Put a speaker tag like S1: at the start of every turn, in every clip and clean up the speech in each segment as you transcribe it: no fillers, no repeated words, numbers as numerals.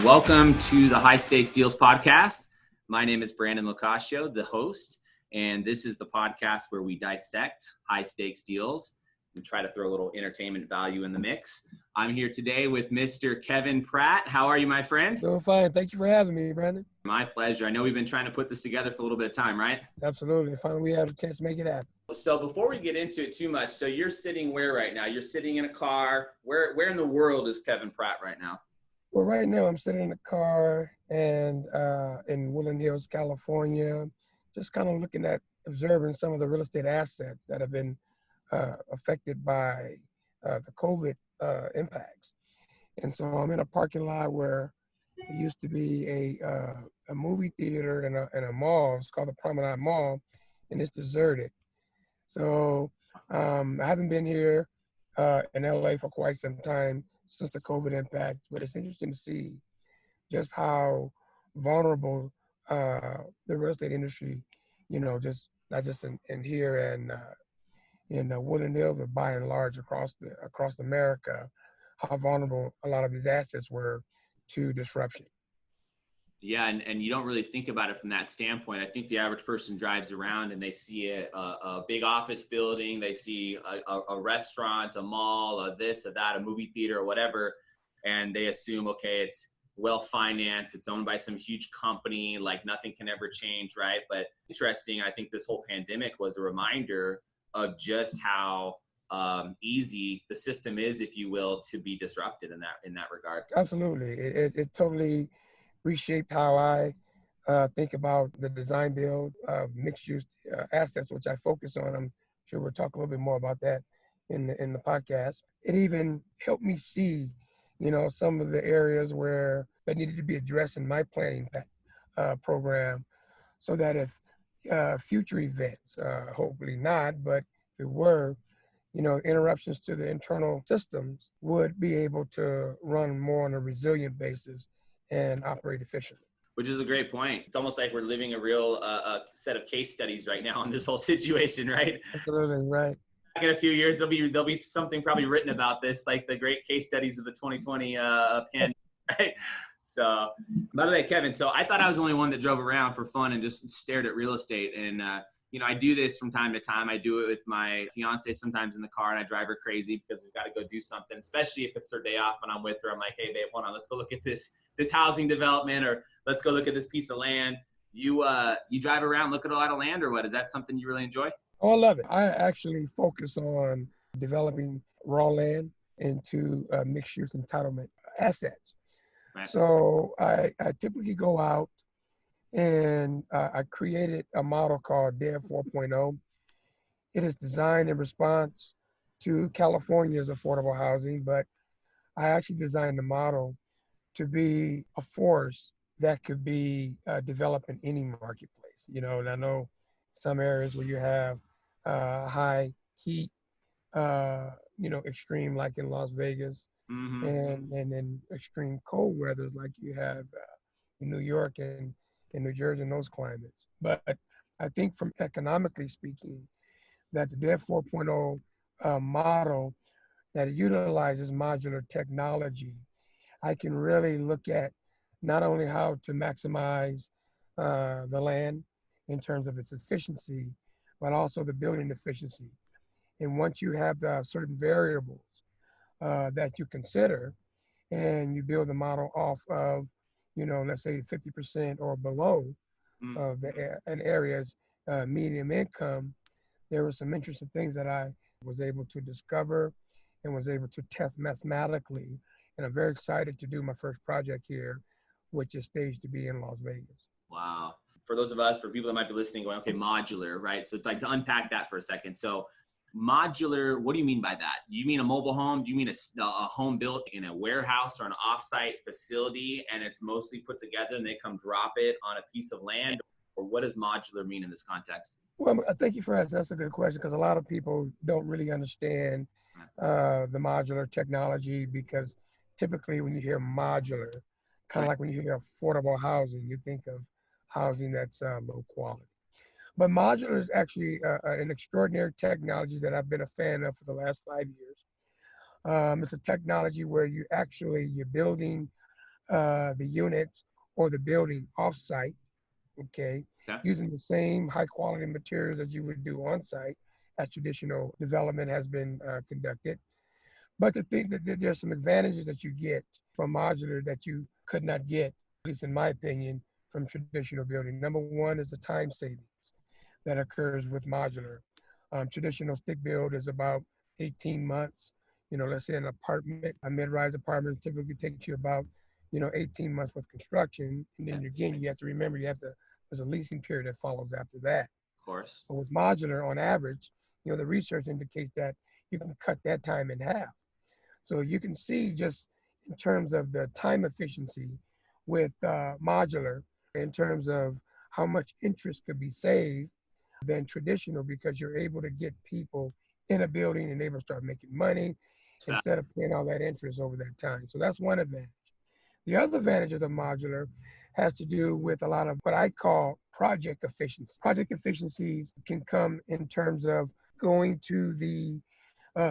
S1: Welcome to the High Stakes Deals podcast. My name is Brandon Locascio, the host, and this is the podcast where we dissect high stakes deals and try to throw a little entertainment value in the mix. I'm here today with Mr. Khevin Pratt. How are you, my friend?
S2: Doing fine. Thank you for having me, Brandon.
S1: My pleasure. I know we've been trying to put this together for a little bit of time, right?
S2: Absolutely. Finally, we had a chance to make it happen.
S1: So before we get into it too much, so you're sitting where right now? You're sitting in a car. Where in the world is Khevin Pratt right now?
S2: Well, right now I'm sitting in the car and in Woodland Hills, California, just kind of looking at observing some of the real estate assets that have been affected by the COVID impacts. And so I'm in a parking lot where it used to be a movie theater and a mall. It's called the Promenade Mall, and it's deserted. So I haven't been here in LA for quite some time since the COVID impact, but it's interesting to see just how vulnerable the real estate industry, just not just in here and in Woodland Hills, but by and large across America, how vulnerable a lot of these assets were to disruption.
S1: Yeah, and you don't really think about it from that standpoint. I think the average person drives around and they see a big office building, they see a restaurant, a mall, a this, a that, a movie theater, or whatever, and they assume, okay, it's well-financed, it's owned by some huge company, like nothing can ever change, right? But interesting, I think this whole pandemic was a reminder of just how easy the system is, if you will, to be disrupted in that regard.
S2: Absolutely. It totally reshaped how I think about the design build of mixed-use assets, which I focus on. I'm sure we'll talk a little bit more about that in the podcast. It even helped me see, some of the areas where that needed to be addressed in my planning program, so that if future events, hopefully not, but if it were, interruptions to the internal systems would be able to run more on a resilient basis and operate efficiently.
S1: Which is a great point. It's almost like we're living a real set of case studies right now on this whole situation, right?
S2: Absolutely, right.
S1: Back in a few years, there'll be something probably written about this, like the great case studies of the 2020 pandemic, right? So, by the way, Khevin, so I thought I was the only one that drove around for fun and just stared at real estate. And, I do this from time to time. I do it with my fiance sometimes in the car, and I drive her crazy because we've got to go do something, especially if it's her day off and I'm with her. I'm like, hey, babe, hold on, let's go look at this housing development, or let's go look at this piece of land. You drive around, look at a lot of land, or what? Is that something you really enjoy?
S2: Oh, I love it. I actually focus on developing raw land into mixed-use entitlement assets. Right. So I typically go out and I created a model called DEV 4.0. It is designed in response to California's affordable housing, but I actually designed the model to be a force that could be developed in any marketplace. And I know some areas where you have high heat, extreme, like in Las Vegas, mm-hmm. and then extreme cold weather like you have in New York and in New Jersey and those climates. But I think from economically speaking, that the DEV 4.0 model that utilizes modular technology, I can really look at not only how to maximize the land in terms of its efficiency, but also the building efficiency. And once you have the certain variables that you consider, and you build the model off of, let's say 50% or below of an area's median income, there were some interesting things that I was able to discover and was able to test mathematically. And I'm very excited to do my first project here, which is staged to be in Las Vegas.
S1: Wow. For people that might be listening going, okay, modular, right? So like to unpack that for a second. So modular, what do you mean by that? You mean a mobile home? Do you mean a home built in a warehouse or an offsite facility and it's mostly put together and they come drop it on a piece of land? Or what does modular mean in this context?
S2: Well, thank you for asking. That's a good question, because a lot of people don't really understand the modular technology, because typically when you hear modular, kind of like when you hear affordable housing, you think of housing that's low quality. But modular is actually an extraordinary technology that I've been a fan of for the last 5 years. It's a technology where you're building the units or the building off-site, okay, using the same high-quality materials that you would do on-site as traditional development has been conducted. But to think that there's some advantages that you get from modular that you could not get, at least in my opinion, from traditional building. Number one is the time savings that occurs with modular. Traditional stick build is about 18 months. Let's say an apartment, a mid-rise apartment typically takes you about, 18 months with construction. And then again, you have to remember, there's a leasing period that follows after that.
S1: Of course.
S2: But with modular, on average, the research indicates that you can cut that time in half. So you can see just in terms of the time efficiency with modular, in terms of how much interest could be saved than traditional, because you're able to get people in a building and able to start making money instead of paying all that interest over that time. So that's one advantage. The other advantages of modular has to do with a lot of what I call project efficiency. Project efficiencies can come in terms of going to the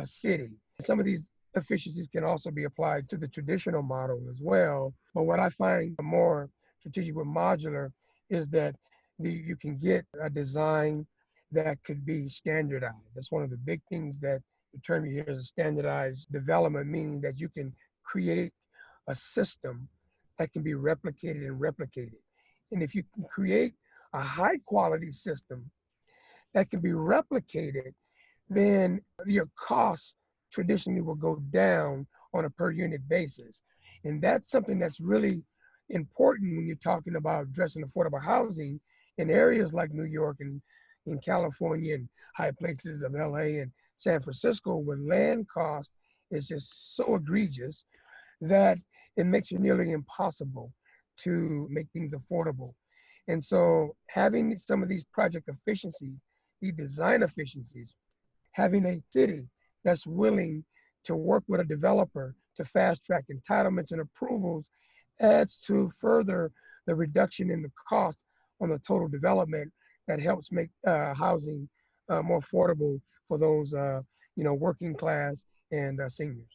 S2: city. Some of these efficiencies can also be applied to the traditional model as well. But what I find more strategic with modular is that you can get a design that could be standardized. That's one of the big things that the term you hear is standardized development, meaning that you can create a system that can be replicated and replicated. And if you can create a high quality system that can be replicated, then your costs traditionally will go down on a per unit basis. And that's something that's really important when you're talking about addressing affordable housing in areas like New York and in California and high places of LA and San Francisco, where land cost is just so egregious that it makes it nearly impossible to make things affordable. And so having some of these project efficiencies, these design efficiencies, having a city that's willing to work with a developer to fast track entitlements and approvals adds to further the reduction in the cost on the total development that helps make housing more affordable for those, working class and seniors.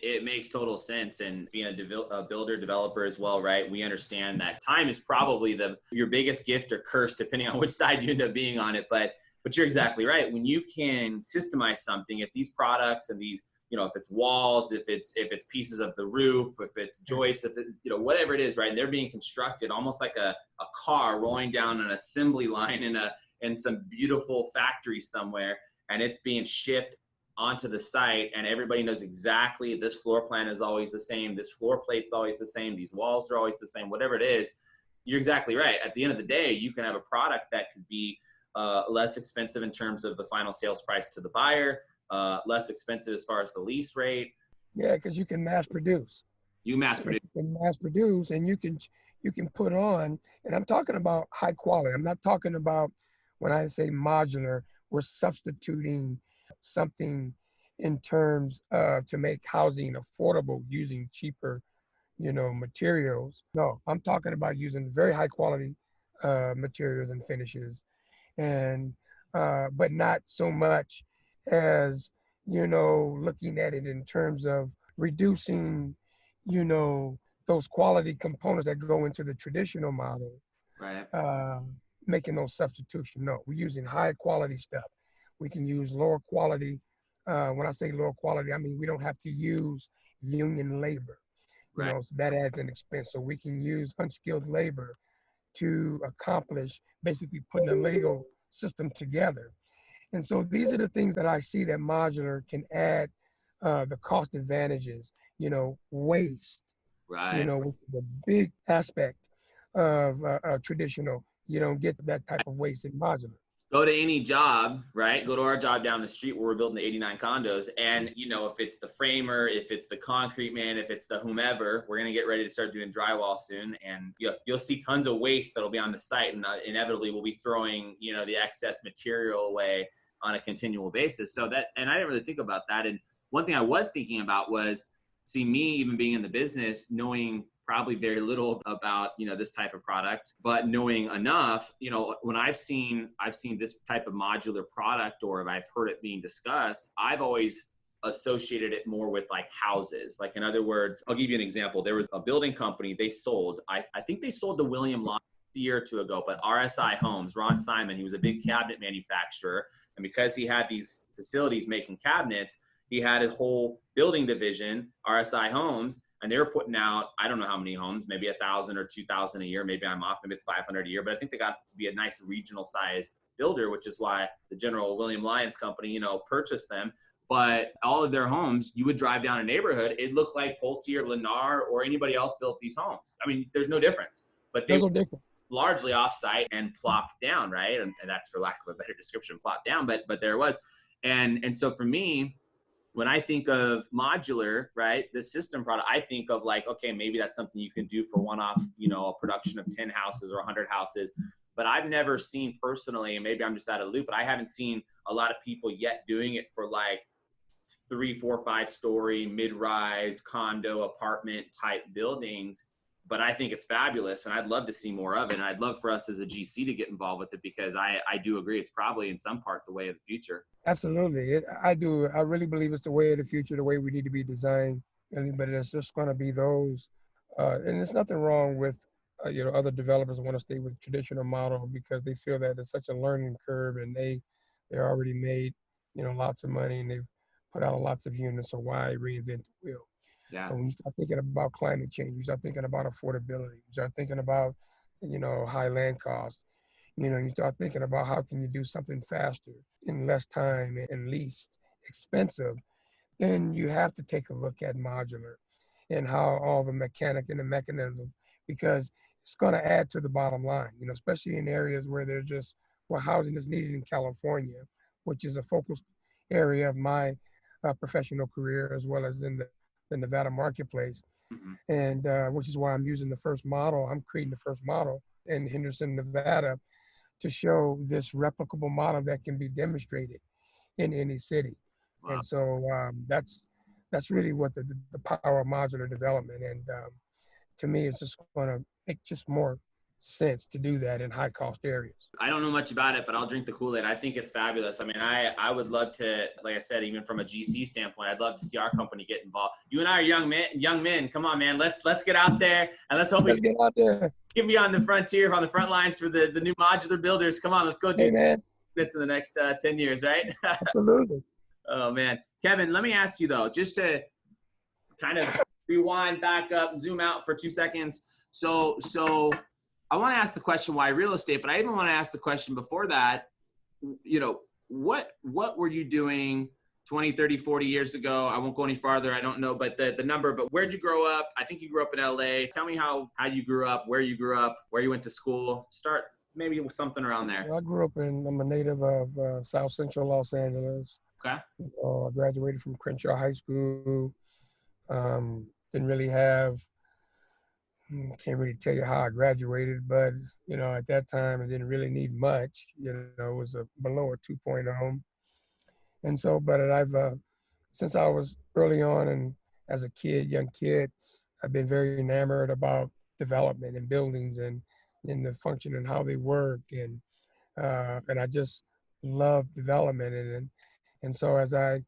S1: It makes total sense. And being a builder developer as well, right? We understand that time is probably your biggest gift or curse, depending on which side you end up being on it. But you're exactly right. When you can systemize something, if these products and these, if it's walls, if it's pieces of the roof, if it's joists, if it, whatever it is, right? And they're being constructed almost like a car rolling down an assembly line in some beautiful factory somewhere, and it's being shipped onto the site, and everybody knows exactly this floor plan is always the same, this floor plate's always the same, these walls are always the same, whatever it is. You're exactly right. At the end of the day, you can have a product that could be less expensive in terms of the final sales price to the buyer, less expensive as far as the lease rate.
S2: Yeah, because you can mass produce.
S1: You can
S2: mass produce, and you can put on, and I'm talking about high quality. I'm not talking about, when I say modular, we're substituting something in terms of to make housing affordable using cheaper, materials. No, I'm talking about using very high quality materials and finishes, and but not so much as looking at it in terms of reducing those quality components that go into the traditional model,
S1: right?
S2: Making those substitutions. No, we're using high quality stuff. We can use lower quality. When I say lower quality, I mean we don't have to use union labor.
S1: Right.
S2: So that adds an expense. So we can use unskilled labor to accomplish basically putting a Lego system together. And so these are the things that I see that modular can add the cost advantages, waste,
S1: right.
S2: Which is a big aspect of traditional. You don't get that type of waste in modular.
S1: Go to any job, right? Go to our job down the street where we're building the 89 condos. And, if it's the framer, if it's the concrete man, if it's the whomever, we're going to get ready to start doing drywall soon. And you'll see tons of waste that'll be on the site. And inevitably we'll be throwing, the excess material away on a continual basis. And I didn't really think about that. And one thing I was thinking about was, me even being in the business, knowing probably very little about, this type of product, but knowing enough, when I've seen this type of modular product, or if I've heard it being discussed, I've always associated it more with like houses. Like in other words, I'll give you an example. There was a building company they sold. I think they sold to William Lyon a year or two ago, but RSI Homes, Ron Simon, he was a big cabinet manufacturer. And because he had these facilities making cabinets, he had a whole building division, RSI Homes, and they were putting out, I don't know how many homes, maybe 1,000 or 2,000 a year. Maybe I'm off, maybe it's 500 a year, but I think they got to be a nice regional size builder, which is why the General William Lyons company, you know, purchased them. But all of their homes, you would drive down a neighborhood, it looked like Pulte or Lennar or anybody else built these homes. I mean, there's no difference, but they were largely offsite and plopped down, right? And that's, for lack of a better description, plopped down, but there it was. And so for me, when I think of modular, right, the system product, I think of like, okay, maybe that's something you can do for one-off, you know, a production of 10 houses or 100 houses. But I've never seen personally, and maybe I'm just out of the loop, but I haven't seen a lot of people yet doing it for like 3, 4, 5-story mid-rise condo apartment type buildings. But I think it's fabulous, and I'd love to see more of it. And I'd love for us as a GC to get involved with it, because I do agree it's probably in some part the way of the future.
S2: Absolutely. I do. I really believe it's the way of the future, the way we need to be designed. But it's just going to be those. And there's nothing wrong with, you know, other developers want to stay with the traditional model because they feel that it's such a learning curve, and they're already made, you know, lots of money, and they've put out lots of units. So why reinvent the wheel?
S1: Yeah.
S2: And when you start thinking about climate change, you start thinking about affordability, you start thinking about, you know, high land costs, you know, you start thinking about how can you do something faster in less time and least expensive, then you have to take a look at modular and how all the mechanic and the mechanism, because it's going to add to the bottom line, you know, especially in areas where there's just, where housing is needed in California, which is a focused area of my professional career, as well as in the Nevada marketplace. Mm-hmm. And which is why I'm using the first model. I'm creating the first model in Henderson, Nevada, to show this replicable model that can be demonstrated in any city. Wow. And so that's really what the power of modular development. And to me, it's just going to make just more sense to do that in high cost areas.
S1: I don't know much about it, but I'll drink the Kool-Aid. I think it's fabulous. I mean, I would love to, like I said, even from a GC standpoint, I'd love to see our company get involved. You and I are young men. Come on, man. Let's get out there, and let's hope we
S2: get out there.
S1: Get me on the frontier, on the front lines for the new modular builders. Come on, let's go do this in the next 10 years, right?
S2: Absolutely.
S1: Oh man, Kevin, let me ask you though, just to kind of rewind back up and zoom out for 2 seconds. So I want to ask the question, why real estate? But I even want to ask the question before that, you know, what were you doing 20, 30, 40 years ago? I won't go any farther. I don't know, but the number, but where'd you grow up? I think you grew up in LA. Tell me how you grew up, where you grew up, where you went to school. Start maybe with something around there.
S2: I grew up I'm a native of South Central Los Angeles.
S1: Okay.
S2: I graduated from Crenshaw High School. Didn't really have, can't really tell you how I graduated, but, you know, at that time, I didn't really need much. You know, it was below a 2.0. And so, but I've, since I was early on and as a young kid, I've been very enamored about development and buildings and the function and how they work. And I just love development. And so as I,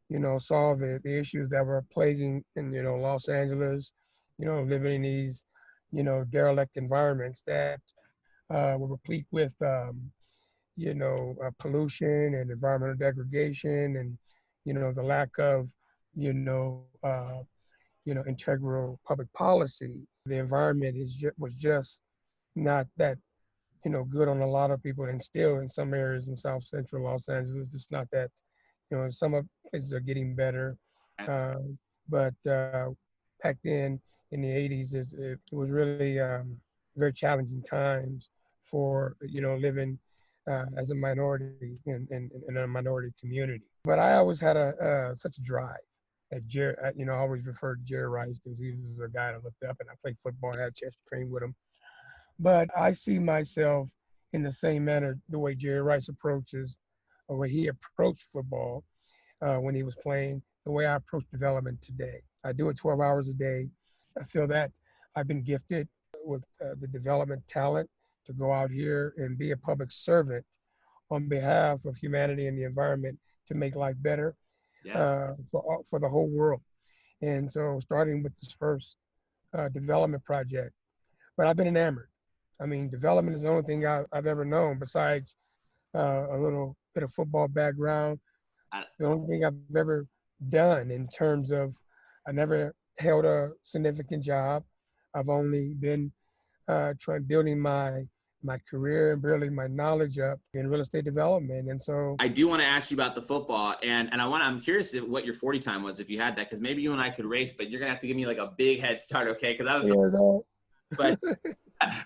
S2: you know, saw the issues that were plaguing in, you know, Los Angeles, you know, living in these, you know, derelict environments that were replete with, you know, pollution and environmental degradation, and, you know, the lack of, you know, integral public policy. The environment was just not that, you know, good on a lot of people, and still in some areas in South Central Los Angeles, it's not that, you know, some of places are getting better. But back then in the 80s, it was really very challenging times for, you know, living as a minority in a minority community. But I always had such a drive. Jerry, you know, I always referred to Jerry Rice because he was a guy I looked up, and I played football, had a chance to train with him. But I see myself in the same manner, the way Jerry Rice approaches, or way he approached football when he was playing, the way I approach development today. I do it 12 hours a day. I feel that I've been gifted with the development talent to go out here and be a public servant on behalf of humanity and the environment to make life better.
S1: Yeah.
S2: for the whole world. And so starting with this first development project, but I've been enamored. I mean, development is the only thing I've ever known besides a little bit of football background.
S1: I,
S2: The only thing I've ever done in terms of, I never held a significant job. I've only been building my career and building my knowledge up in real estate development. And so
S1: I do want to ask you about the football, and I'm curious what your 40 time was, if you had that, because maybe you and I could race, but you're gonna have to give me like a big head start, okay? Because I was, but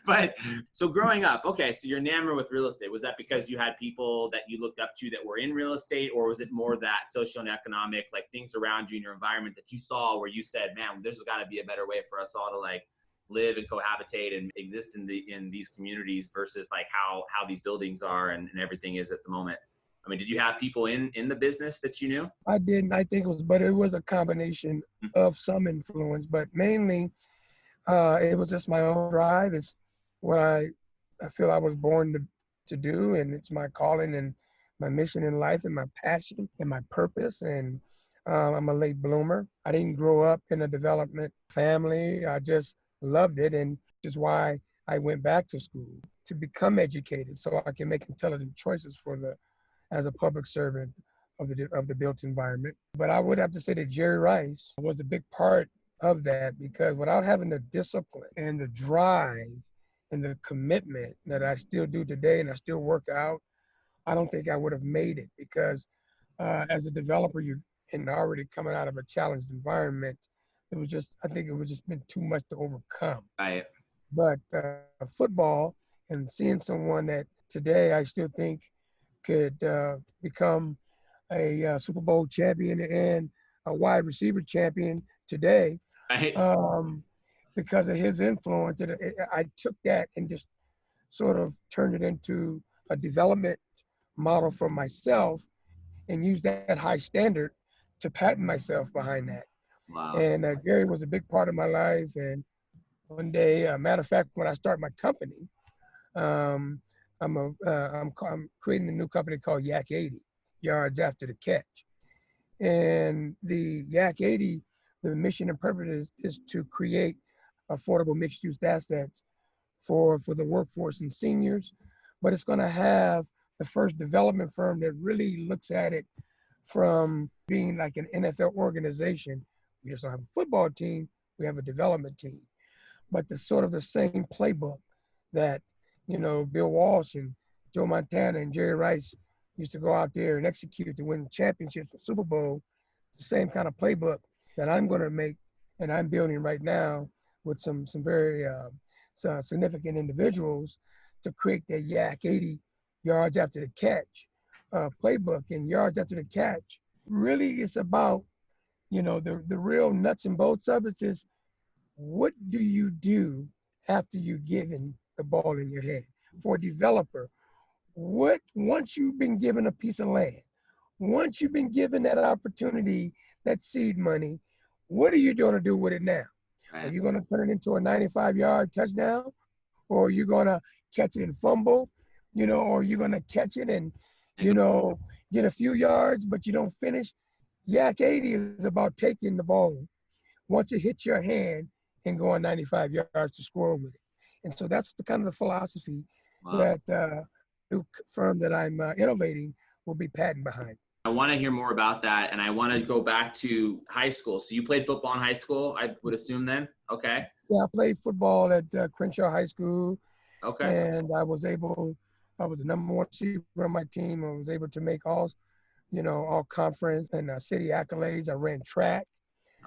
S1: but so growing up, okay, so you're enamored with real estate. Was that because you had people that you looked up to that were in real estate, or was it more that social and economic, like things around you in your environment that you saw where you said, man, there's got to be a better way for us all to like live and cohabitate and exist in these communities versus like how these buildings are and everything is at the moment? I mean, did you have people in the business that you knew?
S2: I didn't. I think it was a combination of some influence, but mainly it was just my own drive. It's what I feel I was born to do, and it's my calling and my mission in life and my passion and my purpose. And I'm a late bloomer. I didn't grow up in a development family. I just loved it, and which is why I went back to school to become educated so I can make intelligent choices as a public servant of the built environment. But I would have to say that Jerry Rice was a big part of that, because without having the discipline and the drive and the commitment that I still do today and I still work out, I don't think I would have made it, because as a developer, you and already coming out of a challenged environment, I think it would just been too much to overcome.
S1: Right.
S2: But football and seeing someone that today I still think could become a Super Bowl champion and a wide receiver champion today,
S1: Right.
S2: because of his influence. I took that and just sort of turned it into a development model for myself and used that high standard to patent myself behind that.
S1: Wow.
S2: And Gary was a big part of my life. And one day, matter of fact, when I start my company, I'm creating a new company called Yak 80, Yards After the Catch. And the Yak 80, the mission and purpose is to create affordable mixed-use assets for the workforce and seniors. But it's going to have the first development firm that really looks at it from being like an NFL organization. We just don't have a football team, we have a development team. But the sort of the same playbook that, Bill Walsh and Joe Montana and Jerry Rice used to go out there and execute to win championships for Super Bowl, the same kind of playbook that I'm going to make and I'm building right now with some very significant individuals to create that Yak 80 yards after the catch playbook. And yards after the catch really is about, the real nuts and bolts of it is, what do you do after you've given the ball in your hand? For a developer, once you've been given a piece of land, once you've been given that opportunity, that seed money, what are you going to do with it now? Are you going to turn it into a 95-yard touchdown? Or are you going to catch it and fumble? Or are you going to catch it and, get a few yards, but you don't finish? Yak 80 is about taking the ball once it hits your hand and going 95 yards to score with it. And so that's the kind of the philosophy that new firm that I'm innovating will be patent behind.
S1: I want to hear more about that, and I want to go back to high school. So you played football in high school, I would assume then? Okay.
S2: Yeah, I played football at Crenshaw High School.
S1: Okay.
S2: And I was the number one receiver on my team. I was able to make all conference and city accolades. I ran track.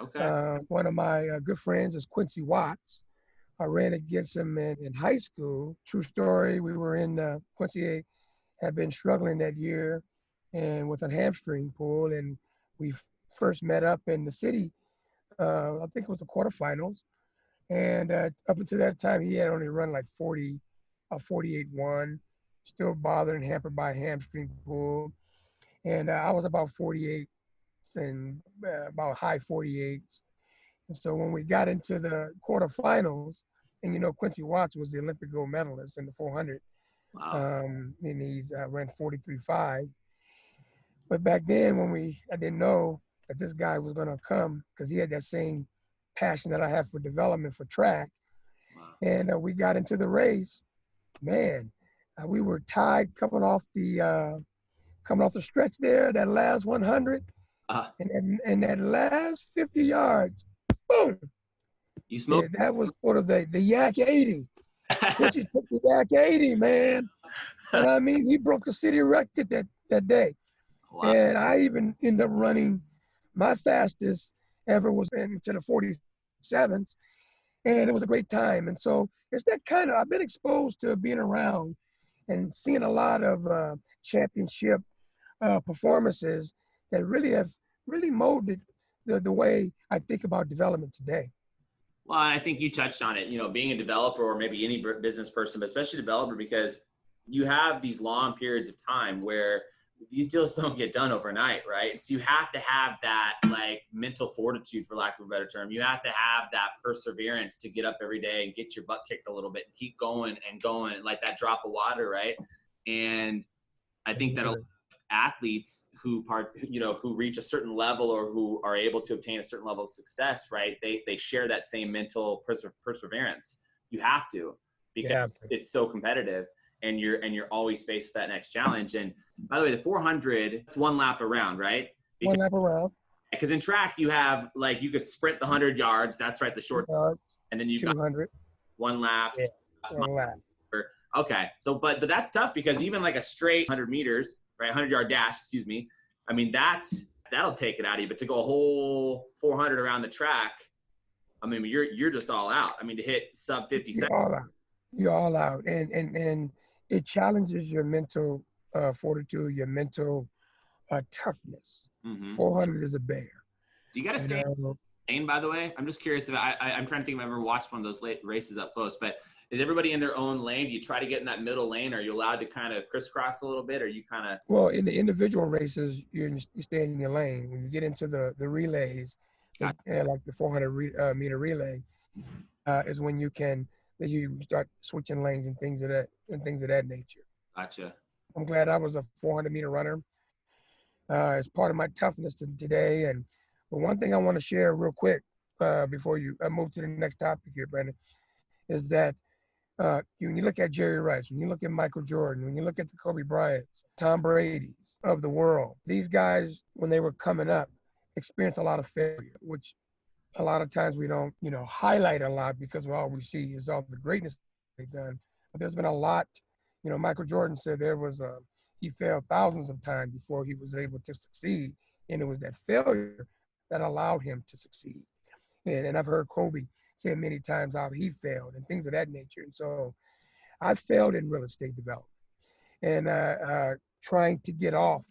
S1: Okay.
S2: One of my good friends is Quincy Watts. I ran against him in high school. True story. We were Quincy had been struggling that year and with a hamstring pull. And we first met up in the city. I think it was the quarterfinals. And up until that time, he had only run like 48-1, still bothered and hampered by a hamstring pull. And I was about 48 and about high 48s. And so when we got into the quarterfinals, and Quincy Watts was the Olympic gold medalist in the 400.
S1: Wow.
S2: And he's ran 43.5. But back then I didn't know that this guy was going to come because he had that same passion that I have for development for track.
S1: Wow.
S2: And we got into the race, man, we were tied coming off the stretch there, that last 100. And that last 50 yards, boom.
S1: You smoked.
S2: That was sort of the Yak 80. Quincy took the Yak 80, man. And I mean, he broke the city record that day. Wow. And I even ended up running, my fastest ever was into the 47s. And it was a great time. And so it's that kind of, I've been exposed to being around and seeing a lot of championship performances that really have really molded the way I think about development today.
S1: Well, I think you touched on it, being a developer or maybe any business person, but especially a developer, because you have these long periods of time where these deals don't get done overnight, right? And so you have to have that like mental fortitude, for lack of a better term. You have to have that perseverance to get up every day and get your butt kicked a little bit and keep going and going, like that drop of water, right? And I think that a lot of athletes who reach a certain level or who are able to obtain a certain level of success, right? They share that same mental perseverance. You have to, because it's so competitive. And you're always faced with that next challenge. And by the way, the 400, it's one lap around, right?
S2: One lap around.
S1: Because in track, you have you could sprint the 100 yards. That's right, the short yards. And then you've
S2: 200.
S1: Got one lap.
S2: Yeah, one lap.
S1: Okay, so but that's tough because even like a straight 100 meters, right, 100-yard dash, excuse me. I mean, that'll take it out of you. But to go a whole 400 around the track, I mean, you're just all out. I mean, to hit sub 50 seconds.
S2: You're all out, and it challenges your mental fortitude, your mental toughness. Mm-hmm. 400 is a bear.
S1: Do you got to stay in the lane, by the way? I'm just curious about, I'm trying to think if I've ever watched one of those late races up close, but is everybody in their own lane? Do you try to get in that middle lane? Are you allowed to kind of crisscross a little bit, or you kind of?
S2: Well, in the individual races, you stay in your lane. When you get into the relays, like the 400 meter relay, is when you start switching lanes and things of that nature.
S1: Gotcha.
S2: I'm glad I was a 400 meter runner. It's part of my toughness today. But one thing I want to share real quick before you move to the next topic here, Brandon, is that when you look at Jerry Rice, when you look at Michael Jordan, when you look at the Kobe Bryants, Tom Brady's of the world, these guys, when they were coming up, experienced a lot of failure, which a lot of times we don't, highlight a lot because all we see is all the greatness they've done. But there's been a lot, Michael Jordan said he failed thousands of times before he was able to succeed. And it was that failure that allowed him to succeed. And I've heard Kobe say many times how he failed and things of that nature. And so I failed in real estate development and trying to get off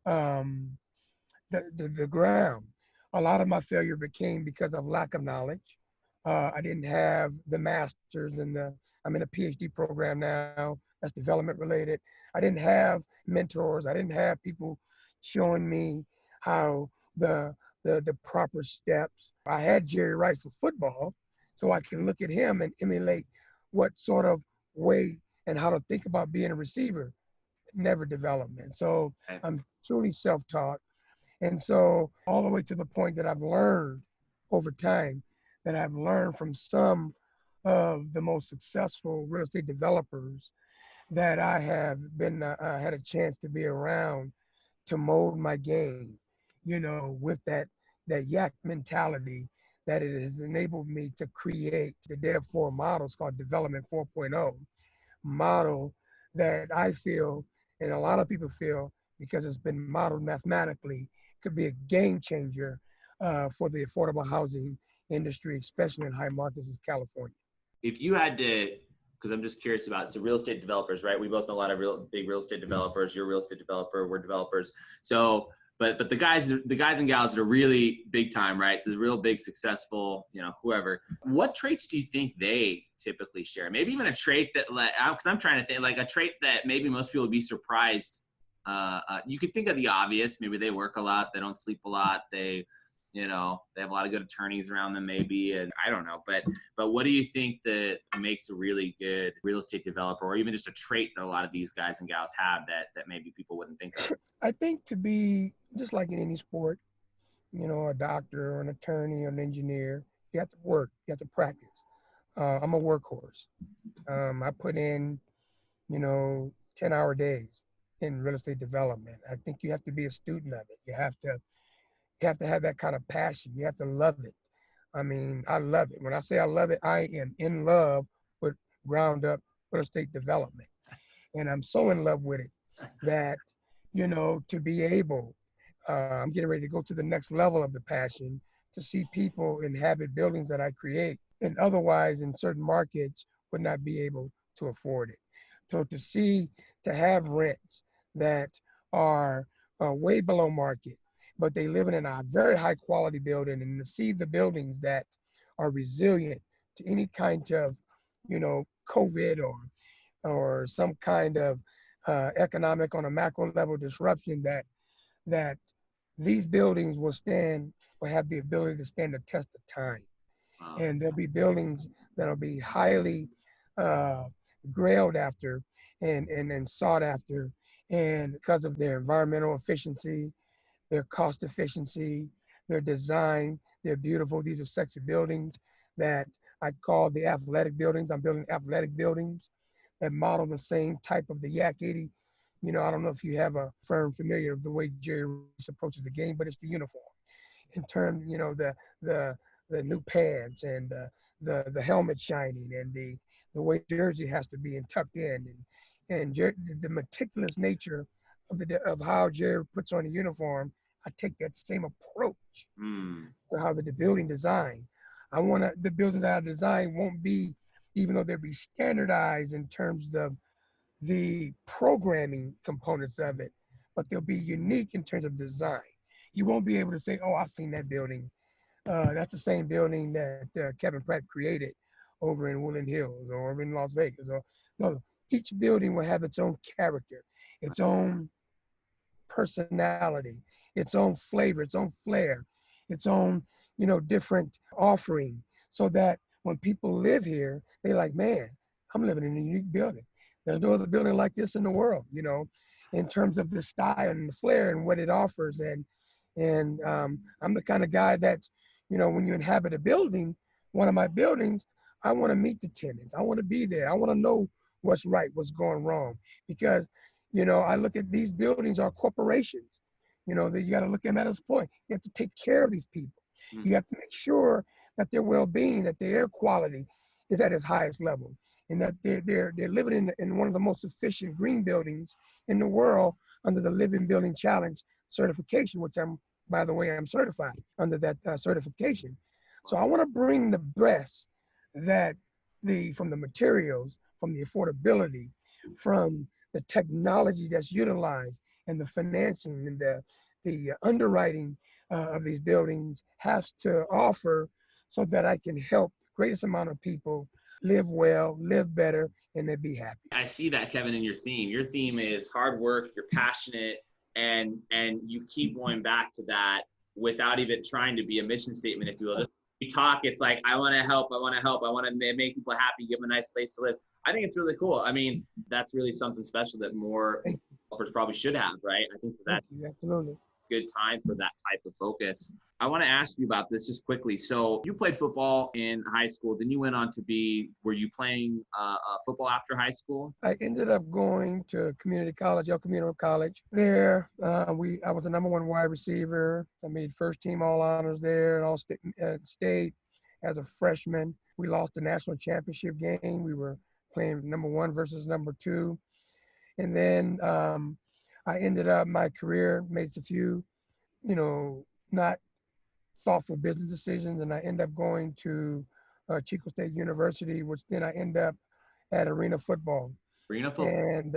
S2: the ground. A lot of my failure became because of lack of knowledge. I didn't have the master's I'm in a PhD program now that's development related. I didn't have mentors. I didn't have people showing me how the proper steps. I had Jerry Rice of football, so I can look at him and emulate what sort of way and how to think about being a receiver. Never developed, man. So I'm truly self-taught. And so all the way to the point that I've learned over time, that I've learned from some of the most successful real estate developers that I have been had a chance to be around to mold my game, with that yak mentality that it has enabled me to create the therefore models called Development 4.0 model that I feel, and a lot of people feel, because it's been modeled mathematically, could be a game changer for the affordable housing industry, especially in high markets of California.
S1: If you had to, because I'm just curious about, so real estate developers, right? We both know a lot of big real estate developers. You're a real estate developer. We're developers. So, but the guys and gals that are really big time, right? The real big successful, whoever. What traits do you think they typically share? Maybe even a trait that, because I'm trying to think, like a trait that maybe most people would be surprised. You could think of the obvious. Maybe they work a lot. They don't sleep a lot. They You know, they have a lot of good attorneys around them, maybe, and I don't know. But what do you think that makes a really good real estate developer, or even just a trait that a lot of these guys and gals have that maybe people wouldn't think of?
S2: I think to be just like in any sport, you know, a doctor or an attorney or an engineer, you have to work, you have to practice. I'm a workhorse. I put in, you know, 10-hour days in real estate development. I think you have to be a student of it. You have to have that kind of passion. You have to love it. I mean, I love it. When I say I love it, I am in love with ground up real estate development. And I'm so in love with it that, you know, to be able, I'm getting ready to go to the next level of the passion to see people inhabit buildings that I create and otherwise in certain markets would not be able to afford it. So to have rents that are way below market, but they live in a very high quality building, and to see the buildings that are resilient to any kind of, you know, COVID or some kind of economic on a macro level disruption, that these buildings will have the ability to stand the test of time. And there'll be buildings that'll be highly uh, grailed after and sought after, and because of their environmental efficiency, their cost efficiency, their design, they're beautiful. These are sexy buildings that I call the athletic buildings. I'm building athletic buildings that model the same type of the Yak 80. You know, I don't know if you have a firm familiar with the way Jerry Rice approaches the game, but it's the uniform. In terms, you know, the new pads and the helmet shining and the way jersey has to be and tucked in and the meticulous nature of how Jerry puts on a uniform. I take that same approach to how the building design. The buildings that I design won't be, even though they'll be standardized in terms of the programming components of it, but they'll be unique in terms of design. You won't be able to say, oh, I've seen that building. That's the same building that Khevin Pratt created over in Woodland Hills or over in Las Vegas. Or no, each building will have its own character, its own personality, its own flavor, its own flair, its own, you know, different offering, so that when people live here, they're like, man, I'm living in a unique building. There's no other building like this in the world, you know, in terms of the style and the flair and what it offers. And I'm the kind of guy that, you know, when you inhabit a building, one of my buildings, I want to meet the tenants. I want to be there. I want to know what's right, what's going wrong, because, you know, I look at these buildings are corporations. You know, that you got to look at them at this point. You have to take care of these people. You have to make sure that their well-being, that their air quality is at its highest level, and that they're living in one of the most efficient green buildings in the world under the Living Building Challenge certification, which by the way, I'm certified under that certification. So I want to bring the best that from the materials, from the affordability, from the technology that's utilized, and the financing and the underwriting of these buildings has to offer, so that I can help the greatest amount of people live well, live better, and they be happy.
S1: I see that, Kevin, in your theme. Your theme is hard work, you're passionate, and you keep going back to that without even trying to be a mission statement, if you will. Just you talk, it's like, I want to help, I want to make people happy, give them a nice place to live. I think it's really cool. I mean, that's really something special that more developers probably should have, right? I think that's
S2: absolutely
S1: good time for that type of focus. I want to ask you about this just quickly. So you played football in high school. Then you went on to were you playing football after high school?
S2: I ended up going to community college, El Camino College. There, I was the #1 wide receiver. I made first team all honors there at state as a freshman. We lost the national championship game. We were playing #1 versus #2. And then I ended up my career, made a few, you know, not thoughtful business decisions, and I ended up going to Chico State University, which then I ended up at Arena Football. And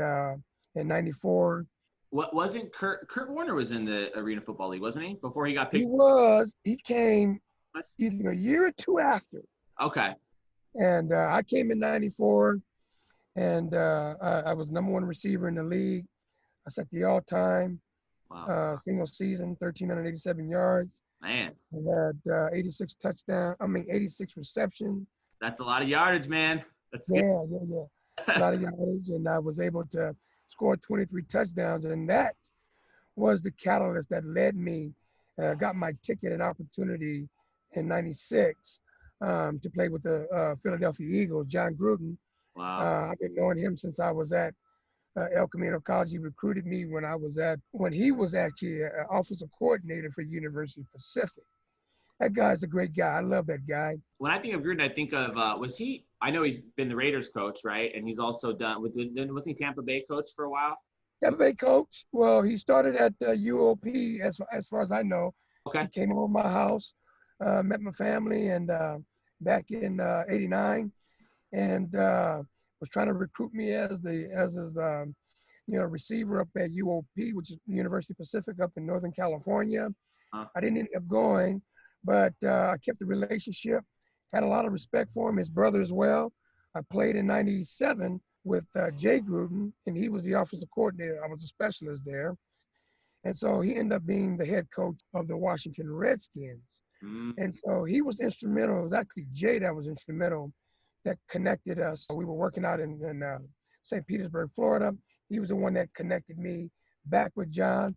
S2: in '94.
S1: What wasn't Kurt Warner was in the Arena Football League, wasn't he? Before he got picked.
S2: He came either a year or two after.
S1: Okay.
S2: And I came in '94, and I was #1 receiver in the league. I set the all-time single season, 1,387 yards.
S1: Man.
S2: I had 86 receptions.
S1: That's a lot of yardage, man. That's good.
S2: Yeah. It's a lot of yardage, and I was able to score 23 touchdowns, and that was the catalyst that led me, got my ticket and opportunity in '96 to play with the Philadelphia Eagles. John Gruden.
S1: Wow.
S2: I've been knowing him since I was at El Camino College. He recruited me when he was actually an offensive coordinator for University Pacific. That guy's a great guy. I love that guy.
S1: When I think of Gruden, I think of I know he's been the Raiders coach, right? And he's also wasn't he Tampa Bay coach for a while?
S2: Tampa Bay coach. Well, he started at UOP as far as I know.
S1: Okay.
S2: He came over my house, met my family, and back in '89, and was trying to recruit me as his receiver up at UOP, which is University Pacific up in Northern California. I didn't end up going, but I kept the relationship. Had a lot of respect for him, his brother as well. I played in '97 with Jay Gruden, and he was the offensive coordinator. I was a specialist there. And so he ended up being the head coach of the Washington Redskins. And so he was instrumental. It was actually Jay that was instrumental that connected us. We were working out in St. Petersburg, Florida. He was the one that connected me back with John.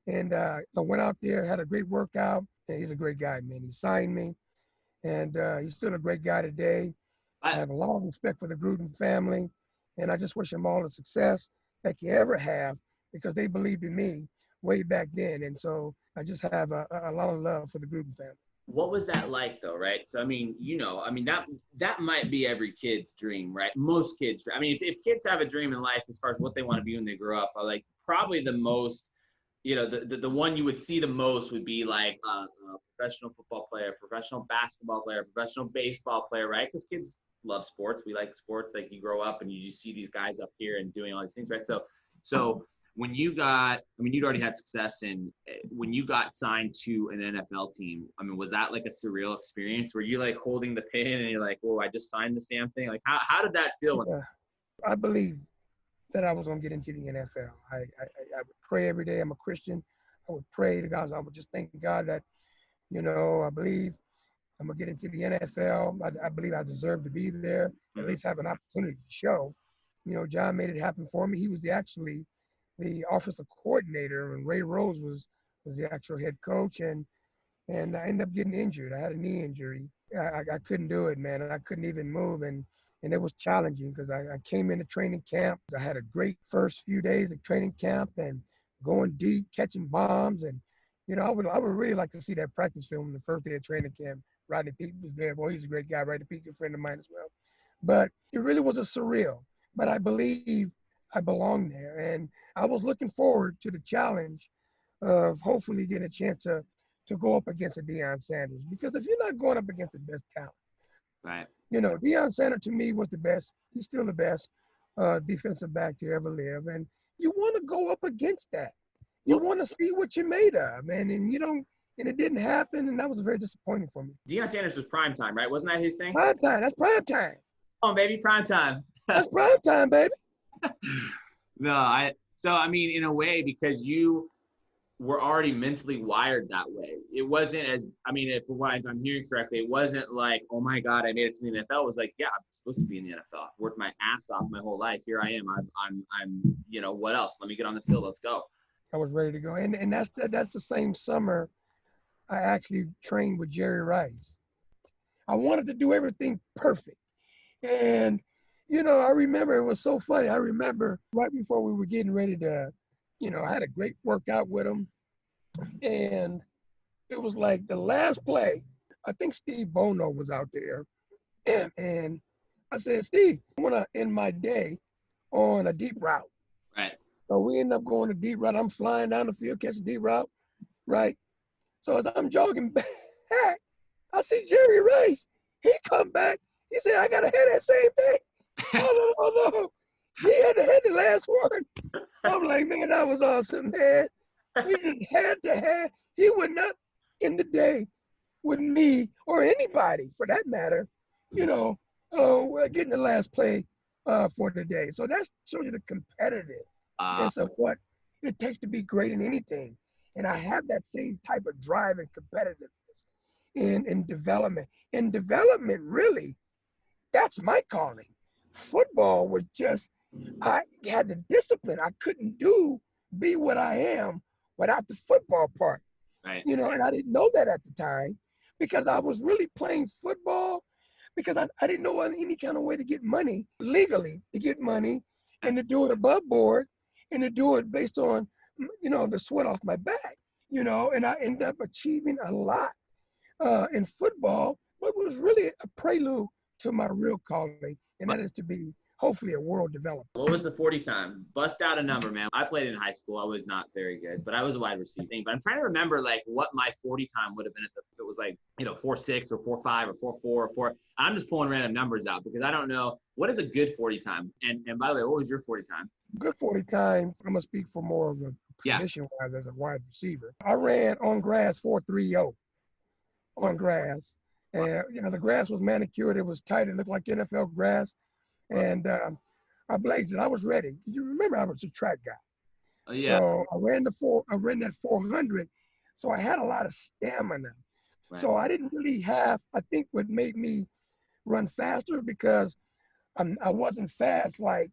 S2: And I went out there, had a great workout. And he's a great guy, man. He signed me. And he's still a great guy today. I have a lot of respect for the Gruden family. And I just wish them all the success that you ever have, because they believed in me way back then. And so I just have a lot of love for the Gruden family.
S1: What was that like, though, right? So, that might be every kid's dream, right? Most kids. I mean, if kids have a dream in life as far as what they want to be when they grow up, like probably the most, the one you would see the most would be like a professional football player, professional basketball player, professional baseball player, right? Because kids love sports. We like sports. Like you grow up and you just see these guys up here and doing all these things, right? So when you'd already had success, and when you got signed to an NFL team, was that like a surreal experience? Were you like holding the pin and you're like, whoa, I just signed this damn thing? Like how did that feel?
S2: I believe that I was going to get into the NFL. I would pray every day. I'm a Christian. I would pray to God. I would just thank God that, I believe I'm going to get into the NFL. I believe I deserve to be there, at least have an opportunity to show. John made it happen for me. He was actually the offensive coordinator, and Ray Rose was the actual head coach, and I ended up getting injured. I had a knee injury. I couldn't do it, man, and I couldn't even move, and it was challenging because I came into training camp. I had a great first few days of training camp and going deep, catching bombs, and I would really like to see that practice film the first day of training camp. Rodney Peake was there. Boy, he's a great guy. Rodney Peake, a friend of mine as well. But it really was a surreal. But I believe I belong there. And I was looking forward to the challenge of hopefully getting a chance to go up against a Deion Sanders. Because if you're not going up against the best talent,
S1: right?
S2: Deion Sanders to me was the best. He's still the best defensive back to ever live. And you want to go up against that. You want to see what you're made of. And you don't. And it didn't happen, and that was very disappointing for me.
S1: Deion Sanders was prime time, right? Wasn't that his thing?
S2: Prime time. That's prime time.
S1: Oh, baby, prime time.
S2: That's prime time, baby.
S1: No, in a way, because you were already mentally wired that way. It wasn't as, if I'm hearing correctly, it wasn't like, oh my God, I made it to the NFL. It was like, yeah, I'm supposed to be in the NFL. I've worked my ass off my whole life. Here I am. I'm what else? Let me get on the field. Let's go.
S2: I was ready to go. And that's the same summer I actually trained with Jerry Rice. I wanted to do everything perfect. And, I remember it was so funny. I remember right before we were getting ready to, I had a great workout with him. And it was like the last play. I think Steve Bono was out there. And I said, Steve, I want to end my day on a deep route.
S1: Right.
S2: So we end up going a deep route. I'm flying down the field, catch a deep route. Right. So as I'm jogging back, I see Jerry Rice. He come back. He said, I got to have that same thing. Oh, no. He had to have the last one. I'm like, man, that was awesome, man. He just had to have. He would not end the day with me or anybody, for that matter, getting the last play for the day. So that shows you the competitiveness of what it takes to be great in anything. And I have that same type of drive and competitiveness in development. In development, really, that's my calling. Football was just, I had the discipline. I couldn't be what I am without the football part.
S1: Right.
S2: You know, and I didn't know that at the time because I was really playing football because I didn't know any kind of way to get money legally, to get money and to do it above board and to do it based on, you know, the sweat off my back, you know, and I ended up achieving a lot in football, but it was really a prelude to my real calling, and that is to be hopefully a world developer.
S1: What was the 40 time? Bust out a number, man. I played in high school. I was not very good, but I was a wide receiver. But I'm trying to remember like what my 40 time would have been if it was like, you know, 4.6 or 4.5 or 4.4 or 4. I'm just pulling random numbers out because I don't know what is a good 40 time. And by the way, what was your 40 time?
S2: Good 40 time. I'm gonna speak for more of a position wise as a wide receiver. I ran on grass 4.30 on grass. And, you know, the grass was manicured. It was tight. It looked like NFL grass. And I blazed it. I was ready. You remember I was a track guy.
S1: Oh, yeah.
S2: So I ran that 400. So I had a lot of stamina. Right. So I didn't really have, I think what made me run faster because I wasn't fast like,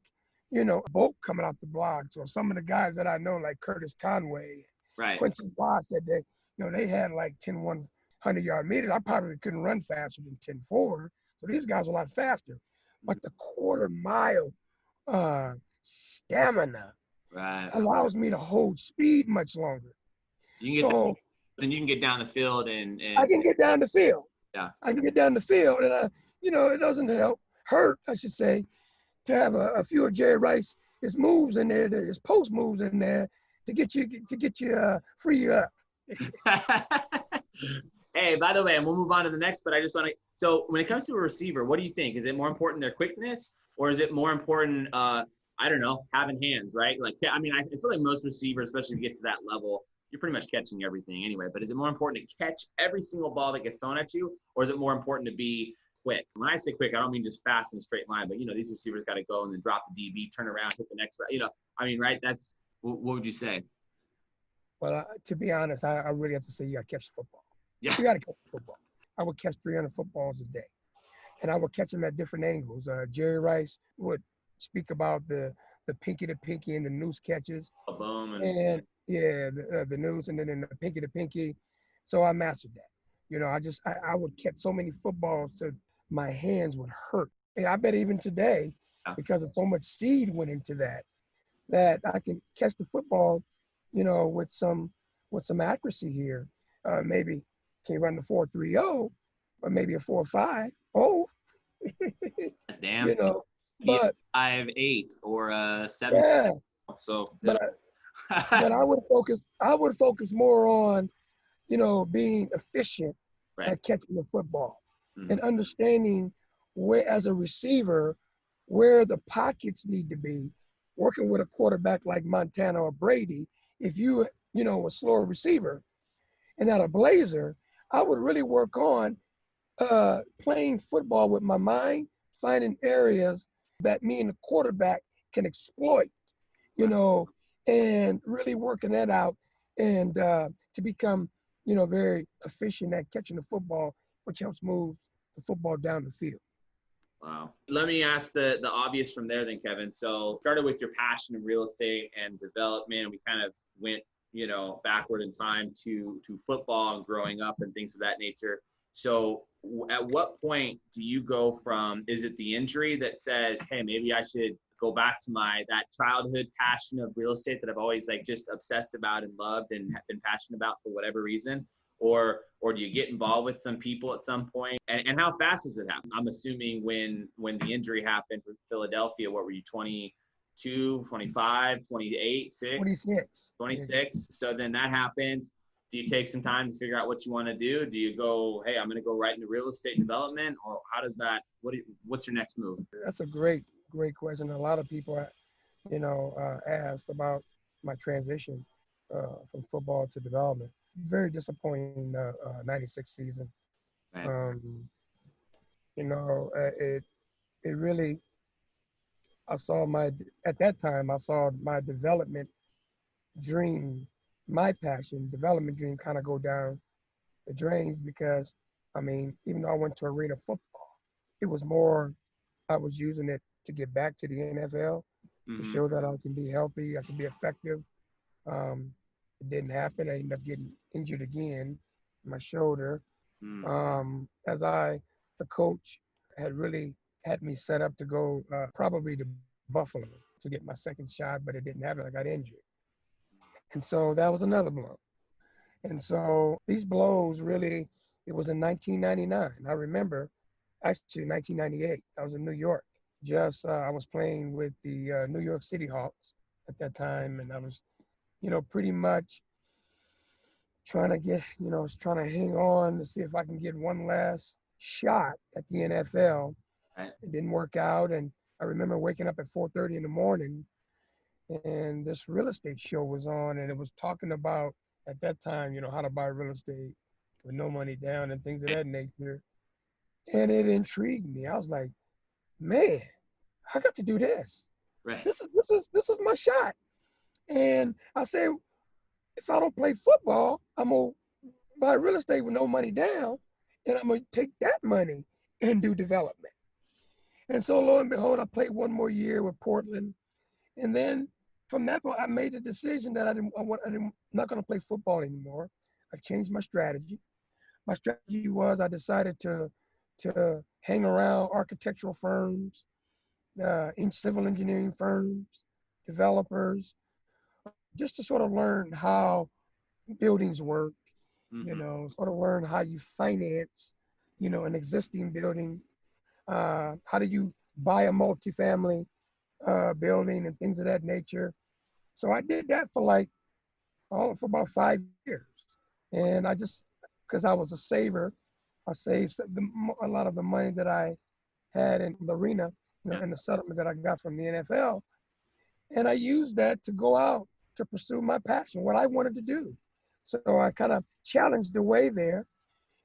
S2: you know, a boat coming out the block. So some of the guys that I know, like Curtis Conway,
S1: right.
S2: Quincy Watts, said they had like 100-yard meters. I probably couldn't run faster than 10.4. So these guys were a lot faster. But the quarter mile stamina allows me to hold speed much longer.
S1: Then you can get down the field and
S2: I can get down the field.
S1: Yeah.
S2: I can get down the field, and you know, it doesn't hurt, I should say, to have a few of Jerry Rice's moves in there, his post moves in there to get you free you up.
S1: Hey, by the way, and we'll move on to the next, but I just want to, so when it comes to a receiver, what do you think? Is it more important their quickness, or is it more important, I don't know, having hands, right? Like, I mean, I feel like most receivers, especially if you get to that level, you're pretty much catching everything anyway, but is it more important to catch every single ball that gets thrown at you, or is it more important to be quick? When I say quick, I don't mean just fast in a straight line, but, you know, these receivers got to go and then drop the DB, turn around, hit the next, you know, I mean, right? That's, what would you say?
S2: Well, to be honest, I really have to say you got to catch the football.
S1: Yeah.
S2: You got to catch the football. I would catch 300 footballs a day, and I would catch them at different angles. Jerry Rice would speak about the pinky to pinky and the noose catches.
S1: A boom
S2: and yeah, the noose and then the pinky to pinky. So I mastered that. You know, I would catch so many footballs so my hands would hurt. And I bet even today, because of so much seed went into that I can catch the football, you know, with some accuracy here. Maybe can't run the 4.30, or maybe a 4.5. Oh,
S1: that's damn.
S2: You know, but
S1: 5.8 or 7.
S2: Yeah.
S1: So,
S2: but I would focus more on, you know, being efficient at catching the football and understanding where, as a receiver, where the pockets need to be. Working with a quarterback like Montana or Brady, if you know, a slower receiver and not a blazer, I would really work on playing football with my mind, finding areas that me and the quarterback can exploit, you know, and really working that out and to become, you know, very efficient at catching the football, which helps move the football down the field.
S1: Wow. Let me ask the obvious from there then, Kevin. So started with your passion in real estate and development. We kind of went, you know, backward in time to football and growing up and things of that nature. So at what point do you go from, is it the injury that says, hey, maybe I should go back to that childhood passion of real estate that I've always like just obsessed about and loved and have been passionate about for whatever reason? Or do you get involved with some people at some point? And how fast does it happen? I'm assuming when the injury happened for Philadelphia, what were you, 22, 25, 28, 26? So then that happened. Do you take some time to figure out what you want to do? Do you go, hey, I'm going to go right into real estate development? Or how does that, what's your next move?
S2: That's a great question. A lot of people, you know, asked about my transition from football to development. Very disappointing 96 season. Right. You know, it really, at that time, I saw my development dream my passion, development dream, kind of go down the drains because, I mean, even though I went to arena football, it was more, I was using it to get back to the NFL, to show that I can be healthy, I can be effective. It didn't happen. I ended up getting injured again, my shoulder. The coach had really had me set up to go probably to Buffalo to get my second shot, but it didn't happen. I got injured. And so that was another blow. And so these blows really, it was in 1999. I remember, actually 1998, I was in New York. I was playing with the New York City Hawks at that time. And I was, pretty much trying to hang on to see if I can get one last shot at the NFL.
S1: Right.
S2: It didn't work out. And I remember waking up at 4:30 in the morning and this real estate show was on and it was talking about, at that time, how to buy real estate with no money down and things of that nature. And it intrigued me. I was like, man, I got to do this.
S1: Right.
S2: This is my shot. And I said, if I don't play football, I'm gonna buy real estate with no money down, and I'm gonna take that money and do development. And so lo and behold, I played one more year with Portland, and then from that point, I made the decision that I'm not gonna play football anymore. I changed my strategy. My strategy was I decided to hang around architectural firms, in civil engineering firms, developers, just to sort of learn how buildings work, sort of learn how you finance, an existing building. How do you buy a multifamily building and things of that nature? So I did that for about 5 years. And because I was a saver, I saved a lot of the money that I had in the arena, and the settlement that I got from the NFL. And I used that to go out to pursue my passion, what I wanted to do. So I kind of challenged the way there,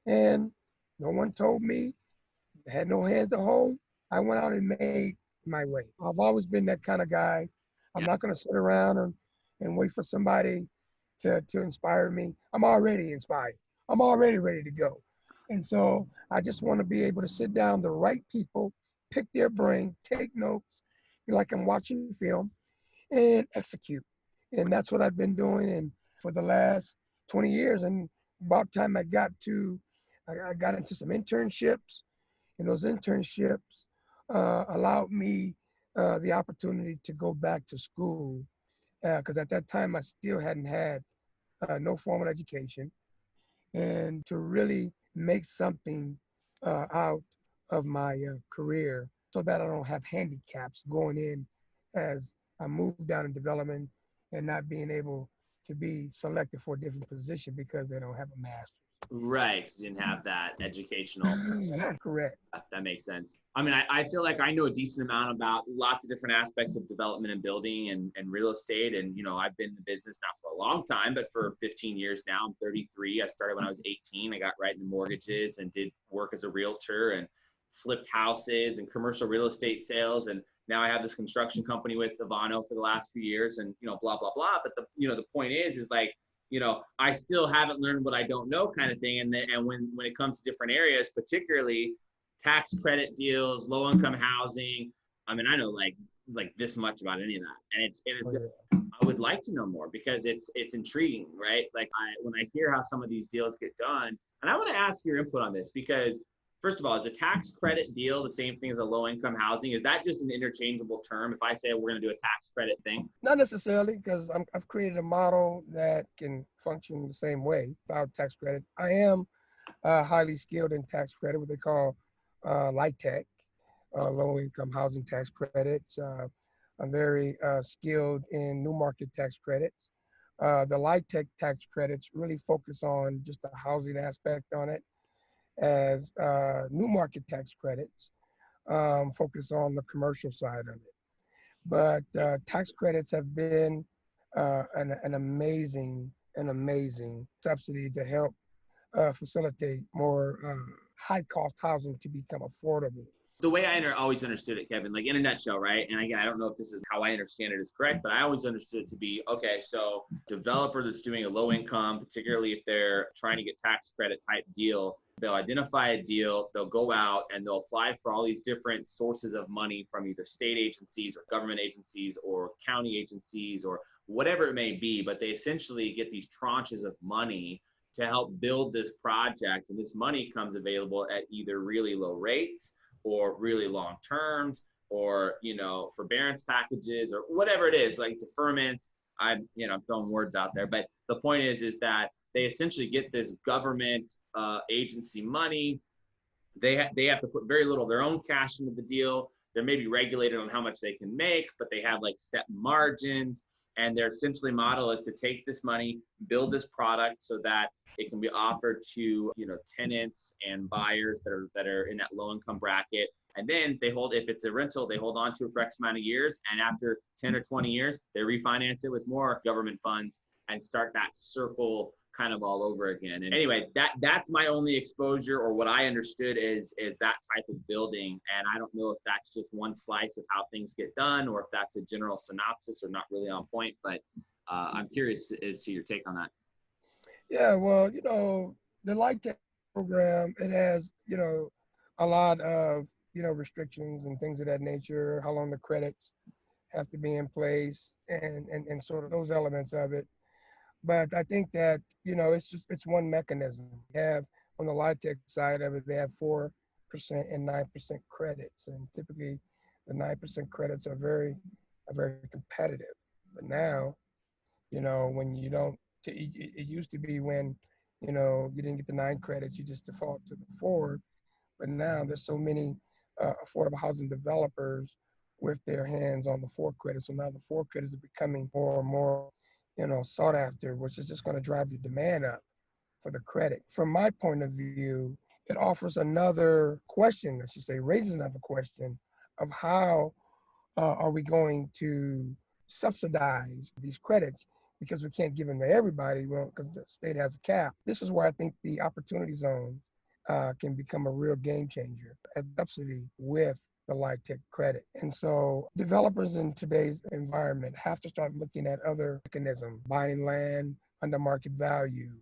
S2: and no one told me, I had no hands to hold. I went out and made my way. I've always been that kind of guy. I'm not going to sit around and wait for somebody to inspire me. I'm already inspired. I'm already ready to go. And so I just want to be able to sit down the right people, pick their brain, take notes, like I'm watching film, and execute. And that's what I've been doing and for the last 20 years. And about time I got into some internships, and those internships allowed me the opportunity to go back to school, because at that time I still hadn't had no formal education, and to really make something out of my career so that I don't have handicaps going in as I move down in development and not being able to be selected for a different position because they don't have a master's.
S1: Right. Didn't have that educational.
S2: Correct.
S1: That makes sense. I mean, I feel like I know a decent amount about lots of different aspects of development and building and real estate. And, I've been in the business now for a long time, but for 15 years now. I'm 33. I started when I was 18. I got right into mortgages and did work as a realtor and flipped houses and commercial real estate sales. And now I have this construction company with Ivano for the last few years and, blah, blah, blah. But the point is like, I still haven't learned what I don't know kind of thing. And when it comes to different areas, particularly tax credit deals, low income housing, I mean, I know like this much about any of that. And I would like to know more because it's intriguing, right? Like when I hear how some of these deals get done, and I want to ask your input on this because first of all, is a tax credit deal the same thing as a low-income housing? Is that just an interchangeable term? If I say we're going to do a tax credit thing?
S2: Not necessarily, because I've created a model that can function the same way without tax credit. I am highly skilled in tax credit, what they call LIHTC, low-income housing tax credits. I'm very skilled in new market tax credits. The LIHTC tax credits really focus on just the housing aspect on it, as new market tax credits focus on the commercial side of it. But tax credits have been an amazing subsidy to help facilitate more high cost housing to become affordable.
S1: The way I always understood it, Kevin, like in a nutshell, right? And again, I don't know if this is how I understand it is correct, but I always understood it to be, okay, so developer that's doing a low income, particularly if they're trying to get tax credit type deal, they'll identify a deal, they'll go out and they'll apply for all these different sources of money from either state agencies or government agencies or county agencies or whatever it may be, but they essentially get these tranches of money to help build this project. And this money comes available at either really low rates or really long terms, or, you know, forbearance packages or whatever it is, like deferments. I'm throwing words out there, but the point is that they essentially get this government agency money. They have to put very little of their own cash into the deal. They're maybe regulated on how much they can make, but they have like set margins. And their essentially model is to take this money, build this product so that it can be offered to, you know, tenants and buyers that are in that low income bracket. And then they hold, if it's a rental, they hold on to it for X amount of years. And after 10 or 20 years, they refinance it with more government funds and start that circle kind of all over again. And anyway, that's my only exposure, or what I understood is that type of building. And I don't know if that's just one slice of how things get done, or if that's a general synopsis or not really on point, but I'm curious as to your take on that.
S2: Yeah, well, you know, the Light Tech program, it has, you know, a lot of, you know, restrictions and things of that nature, how long the credits have to be in place and sort of those elements of it. But I think that, you know, it's one mechanism. They have on the Light Tech side of it, they have 4% and 9% credits. And typically the 9% credits are very competitive. But now, you know, when you don't, it used to be when, you know, you didn't get the 9 credits, you just default to the 4. But now there's so many affordable housing developers with their hands on the 4 credits. So now the 4 credits are becoming more and more, you know, sought after, which is just going to drive the demand up for the credit. From my point of view, it offers another question, I should say, raises another question of how are we going to subsidize these credits, because we can't give them to everybody, well, because the state has a cap. This is where I think the opportunity zone can become a real game changer as subsidy with the Light Tech credit. And so developers in today's environment have to start looking at other mechanisms, buying land under market value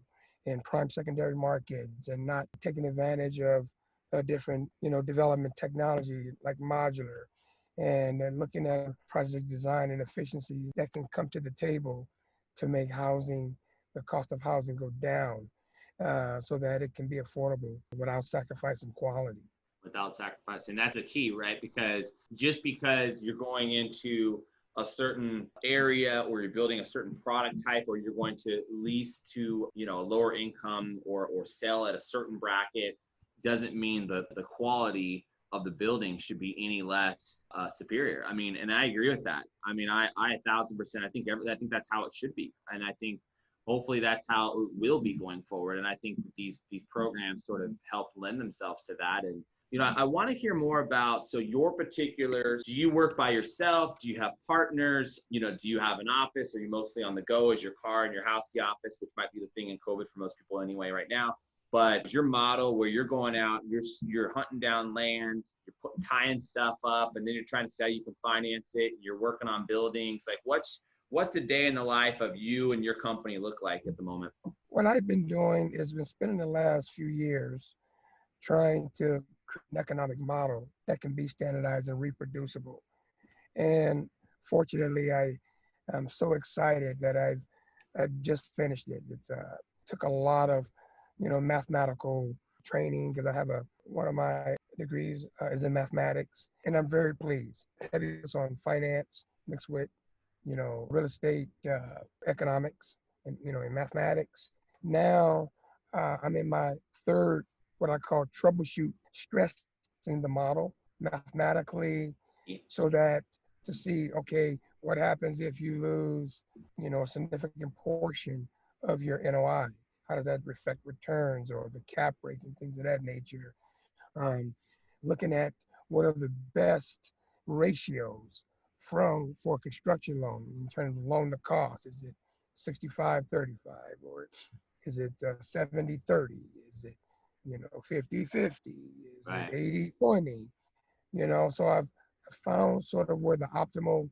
S2: in prime secondary markets, and not taking advantage of a different, you know, development technology like modular, and then looking at project design and efficiencies that can come to the table to make housing, the cost of housing go down so that it can be affordable without sacrificing quality.
S1: Without sacrificing. That's a key, right? Because just because you're going into a certain area or you're building a certain product type, or you're going to lease to, you know, a lower income or sell at a certain bracket, doesn't mean that the quality of the building should be any less superior. I mean, and I agree with that. I mean, I 1,000%, I think that's how it should be. And I think hopefully that's how it will be going forward. And I think that these programs sort of help lend themselves to that. And you know, I want to hear more about, so your particular, do you work by yourself? Do you have partners? You know, do you have an office? Are you mostly on the go? Is your car and your house the office, which might be the thing in COVID for most people anyway right now? But is your model where you're going out, you're hunting down land, you're tying stuff up, and then you're trying to see how you can finance it, you're working on buildings? Like what's a day in the life of you and your company look like at the moment?
S2: What I've been doing is been spending the last few years trying to create an economic model that can be standardized and reproducible. And fortunately, I'm so excited that I've just finished it. It's took a lot of, you know, mathematical training, because I have one of my degrees is in mathematics, and I'm very pleased. Heavy on finance mixed with, you know, real estate, economics, and, you know, in mathematics. Now I'm in my third, what I call troubleshoot, stressing the model mathematically, so that to see, okay, what happens if you lose, you know, a significant portion of your NOI? How does that affect returns or the cap rates and things of that nature? Looking at what are the best ratios for a construction loan in terms of loan to cost. Is it 65-35, or is it 70-30? Is it, you know, 50-50? Is
S1: Right.
S2: it 80-20? So I've found sort of where the optimal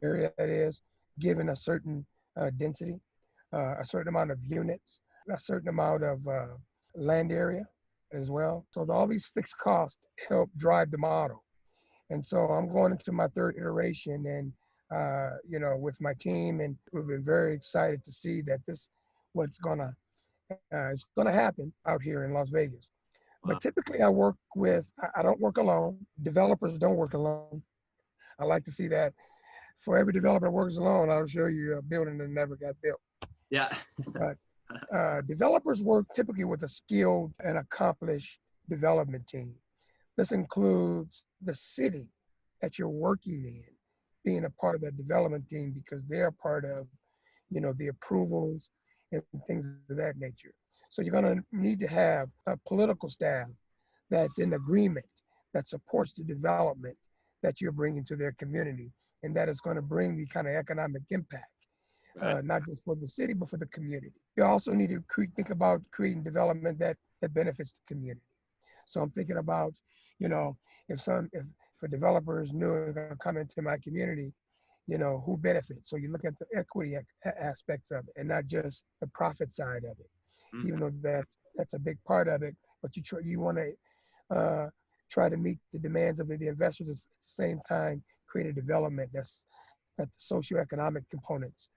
S2: area is, given a certain density, a certain amount of units, a certain amount of land area as well. So all these fixed costs help drive the model. And so I'm going into my third iteration and, with my team, and we've been very excited to see that what's gonna, is gonna happen out here in Las Vegas.
S1: Wow.
S2: But typically I don't work alone. Developers don't work alone. I like to see that. For every developer that works alone, I'll show you a building that never got built.
S1: Yeah.
S2: But developers work typically with a skilled and accomplished development team. This includes the city that you're working in being a part of that development team because they're part of, the approvals and things of that nature. So you're going to need to have a political staff that's in agreement, that supports the development that you're bringing to their community, and that is going to bring the kind of economic impact,
S1: Right.
S2: not just for the city, but for the community. You also need to think about creating development that benefits the community. So I'm thinking about, if a developer is new and going to come into my community, who benefits. So you look at the equity aspects of it and not just the profit side of it,
S1: Mm-hmm.
S2: even though that's a big part of it. But you want to try to meet the demands of the investors at the same time, create a development that the socioeconomic components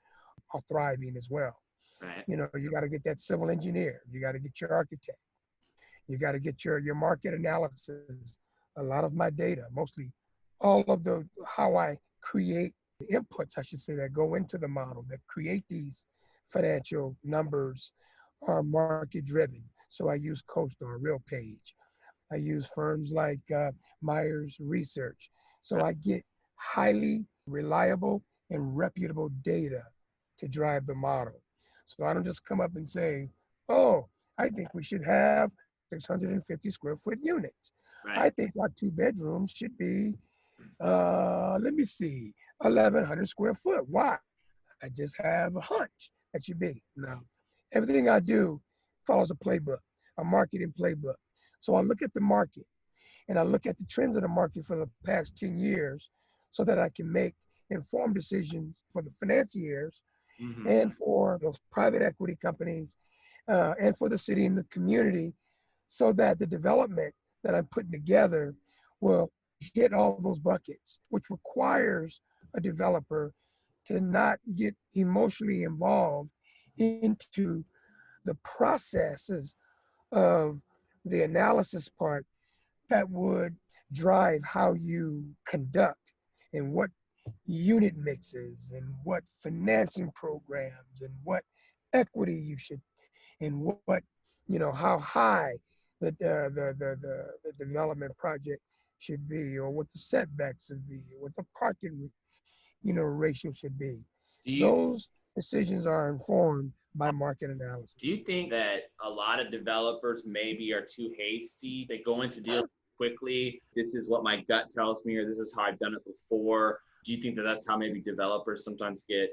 S2: are thriving as well.
S1: Right.
S2: You got to get that civil engineer, you got to get your architect, you got to get your market analysis, a lot of my data, mostly all of the how I create the inputs, I should say, that go into the model that create these financial numbers are market driven. So I use CoStar, RealPage. I use firms like Myers Research. So
S1: Right.
S2: I get highly reliable and reputable data to drive the model. So I don't just come up and say, oh, I think we should have 650 square foot units.
S1: Right.
S2: I think our 2 bedrooms should be, let me see, 1,100 square foot. Why? I just have a hunch that should be. Now, everything I do follows a playbook, a marketing playbook. So I look at the market and I look at the trends of the market for the past 10 years so that I can make informed decisions for the financiers
S1: Mm-hmm.
S2: and for those private equity companies and for the city and the community so that the development that I'm putting together will hit all those buckets, which requires a developer to not get emotionally involved into the processes of the analysis part that would drive how you conduct and what unit mixes and what financing programs and what equity you should and what how high the development project should be or what the setbacks should be or what the parking ratio should be.
S1: Do you
S2: Those decisions are informed by market analysis.
S1: do you think that a lot of developers maybe are too hasty? They go into deals quickly. This is what my gut tells me, or this is how I've done it before. Do you think that that's how maybe developers sometimes get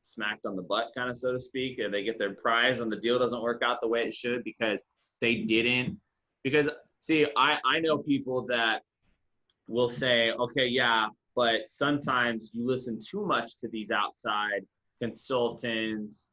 S1: smacked on the butt, kind of so to speak, or they get their prize and the deal doesn't work out the way it should because they didn't? Because see, I know people that will say, okay, yeah, but sometimes you listen too much to these outside consultants,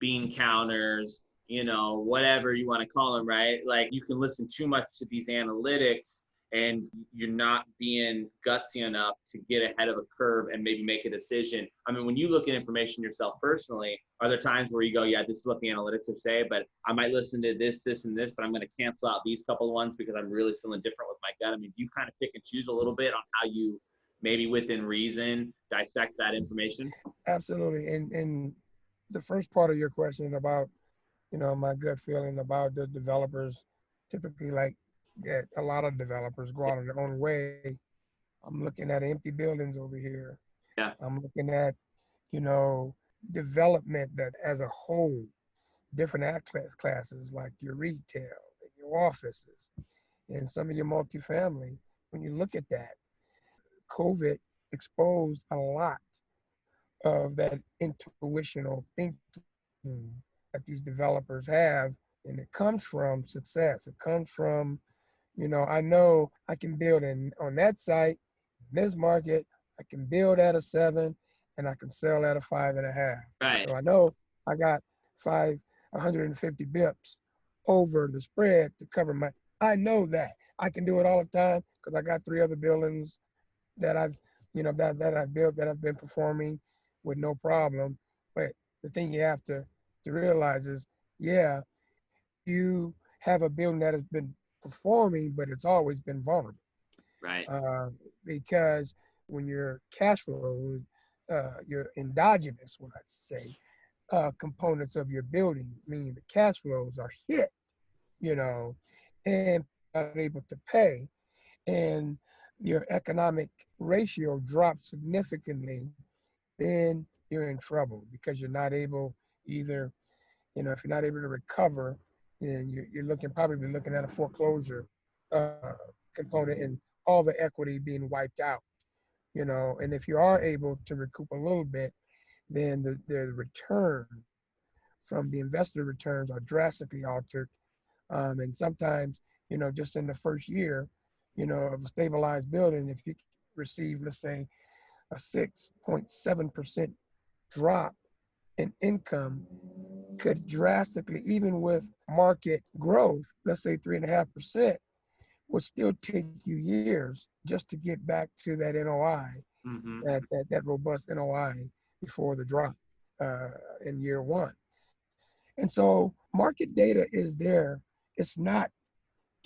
S1: bean counters, whatever you want to call them, right? Like you can listen too much to these analytics and you're not being gutsy enough to get ahead of a curve and maybe make a decision. I mean, when you look at information yourself personally, are there times where you go, yeah, this is what the analytics would say, but I might listen to this, this, and this, but I'm going to cancel out these couple of ones because I'm really feeling different with my gut? I mean, do you kind of pick and choose a little bit on how you maybe within reason dissect that information?
S2: Absolutely. And the first part of your question about, my gut feeling about the developers, typically like a lot of developers go out on their own way. I'm looking at empty buildings over here.
S1: Yeah.
S2: I'm looking at, you know, development that as a whole, different classes like your retail and your offices and some of your multifamily. When you look at that, COVID exposed a lot of that intuitional thinking that these developers have. And it comes from success. It comes from, I know I can build on that site, this market, I can build at a 7 and I can sell at a 5.5.
S1: Right.
S2: So I know I got 150 bips over the spread to cover I know that. I can do it all the time because I got 3 other buildings that I've built that I've been performing with no problem. But the thing you have to realize is, yeah, you have a building that has been performing, but it's always been vulnerable.
S1: Right.
S2: Because when your cash flow, your endogenous, what I say, components of your building, meaning the cash flows are hit, and not able to pay, and your economic ratio drops significantly, then you're in trouble because you're not able either, if you're not able to recover, then you're probably looking at a foreclosure component and all the equity being wiped out, and if you are able to recoup a little bit, then the return from the investor returns are drastically altered. And sometimes, just in the first year, of a stabilized building, if you receive, let's say, a 6.7% drop in income could drastically, even with market growth, let's say 3.5%, would still take you years just to get back to that NOI, that robust NOI before the drop in year one. And so market data is there. It's not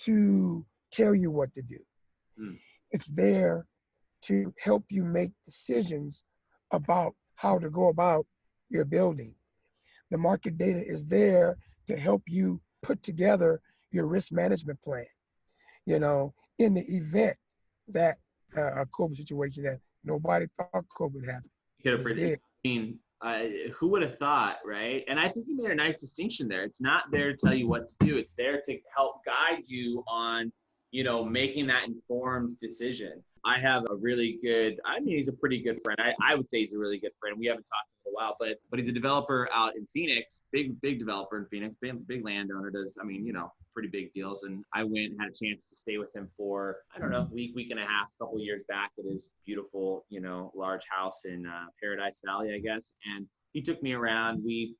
S2: to tell you what to do. It's there to help you make decisions about how to go about your building. The market data is there to help you put together your risk management plan, in the event that a COVID situation that nobody thought COVID happened.
S1: You could have predicted. I mean, who would have thought, right? And I think you made a nice distinction there. It's not there to tell you what to do. It's there to help guide you on, making that informed decision. I have a really good, he's a pretty good friend. I would say he's a really good friend. We haven't talked in a while, but he's a developer out in Phoenix, big developer in Phoenix, big landowner, does, pretty big deals. And I went and had a chance to stay with him for, I don't know, week and a half, a couple of years back at his beautiful, large house in Paradise Valley, I guess. And he took me around. We,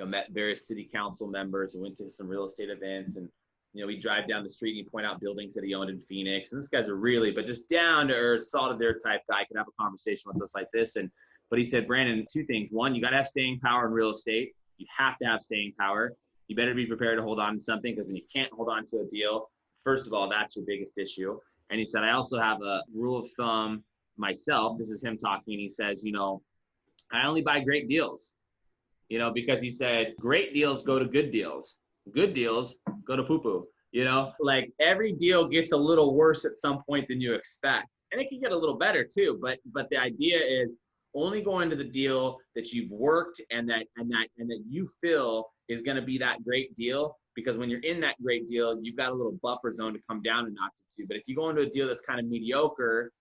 S1: met various city council members and went to some real estate events, and we drive down the street and he point out buildings that he owned in Phoenix. And this guy's but just down to earth, solid there type guy, could have a conversation with us like this. But he said, Brandon, 2 things. One, you got to have staying power in real estate. You have to have staying power. You better be prepared to hold on to something, because when you can't hold on to a deal, first of all, that's your biggest issue. And he said, I also have a rule of thumb myself. This is him talking. He says, I only buy great deals, because he said, great deals go to good deals. Good deals go to poo-poo, like every deal gets a little worse at some point than you expect. And it can get a little better too. But the idea is only go into the deal that you've worked and that you feel is going to be that great deal, because when you're in that great deal, you've got a little buffer zone to come down a notch or two. But if you go into a deal that's kind of mediocre,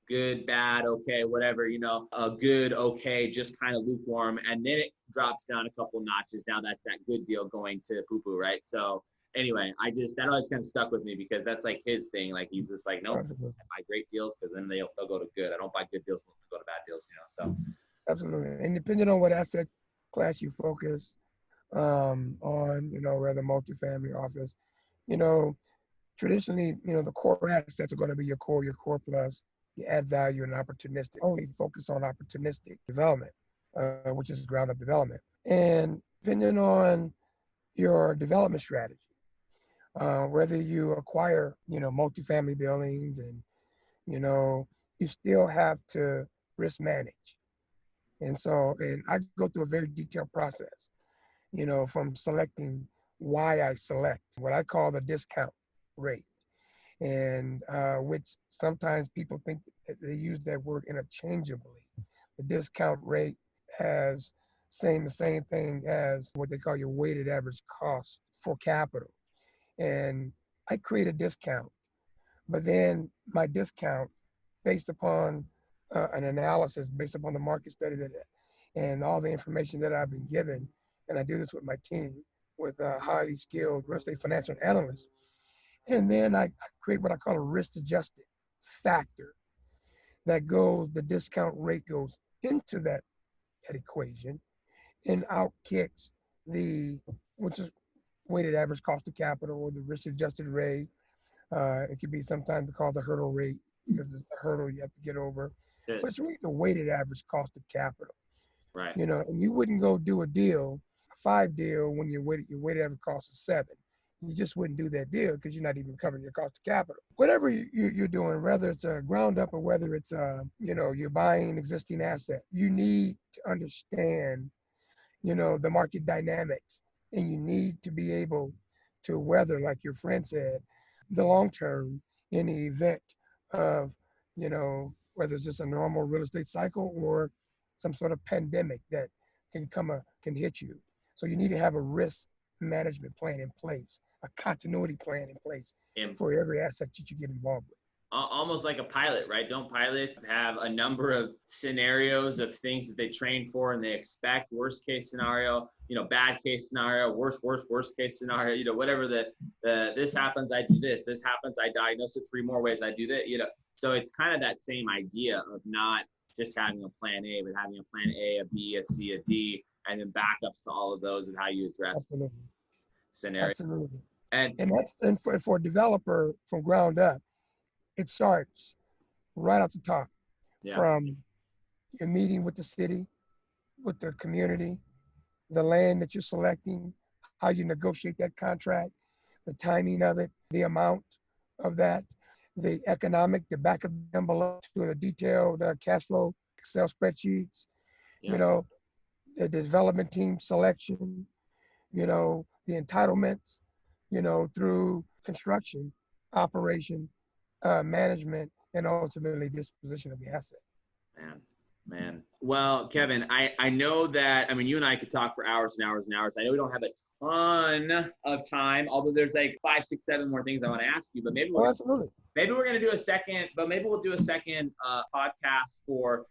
S1: good, bad, okay, whatever, a good, okay, just kind of lukewarm, and then it drops down a couple notches. Now that's that good deal going to poo-poo, right? So anyway, that always kind of stuck with me, because that's like his thing. Like he's just like, nope, I buy great deals because then they'll go to good. I don't buy good deals, they'll go to bad deals, So
S2: absolutely. And depending on what asset class you focus on, whether multifamily, office, traditionally, the core assets are going to be your core plus. You add value and opportunistic. Only focus on opportunistic development, which is ground up development. And depending on your development strategy, whether you acquire, multifamily buildings, and, you still have to risk manage. And I go through a very detailed process, from selecting why I select what I call the discount rate. And which sometimes people think they use that word interchangeably. The discount rate has saying the same thing as what they call your weighted average cost for capital. And I create a discount, but then my discount, based upon an analysis, based upon the market study and all the information that I've been given, and I do this with my team, with highly skilled real estate financial analysts. And then I create what I call a risk adjusted factor that goes, the discount rate goes into that equation and out kicks which is weighted average cost of capital or the risk adjusted rate. It could be sometimes called the hurdle rate because it's the hurdle you have to get over.
S1: Good.
S2: But it's really the weighted average cost of capital.
S1: Right.
S2: You know, and you wouldn't go do a 5 deal when your weighted average cost is 7. You just wouldn't do that deal because you're not even covering your cost of capital. Whatever you're doing, whether it's a ground up or whether it's you're buying existing asset, you need to understand, the market dynamics, and you need to be able to weather, like your friend said, the long term in the event of, whether it's just a normal real estate cycle or some sort of pandemic that can hit you. So you need to have a risk management plan in place, a continuity plan in place for every asset that you get involved with.
S1: Almost like a pilot, right? Don't pilots have a number of scenarios of things that they train for and they expect? Worst case scenario, bad case scenario, worst case scenario, whatever this happens, I do this. This happens, I diagnose it 3 more ways, I do that, So it's kind of that same idea of not just having a plan A, but having a plan A, a B, a C, a D, and then backups to all of those and how you address scenarios.
S2: Absolutely. And for a developer from ground up, it starts right off the top from your meeting with the city, with the community, the land that you're selecting, how you negotiate that contract, the timing of it, the amount of that, the back of the envelope to a detailed cash flow Excel spreadsheets, the development team selection, the entitlements, through construction, operation, management, and ultimately disposition of the asset.
S1: Man. Well, Kevin, I know that, you and I could talk for hours and hours and hours. I know we don't have a ton of time, although there's like 5, 6, 7 more things I want to ask you, but maybe we're going to do a second, maybe we'll do a second podcast for,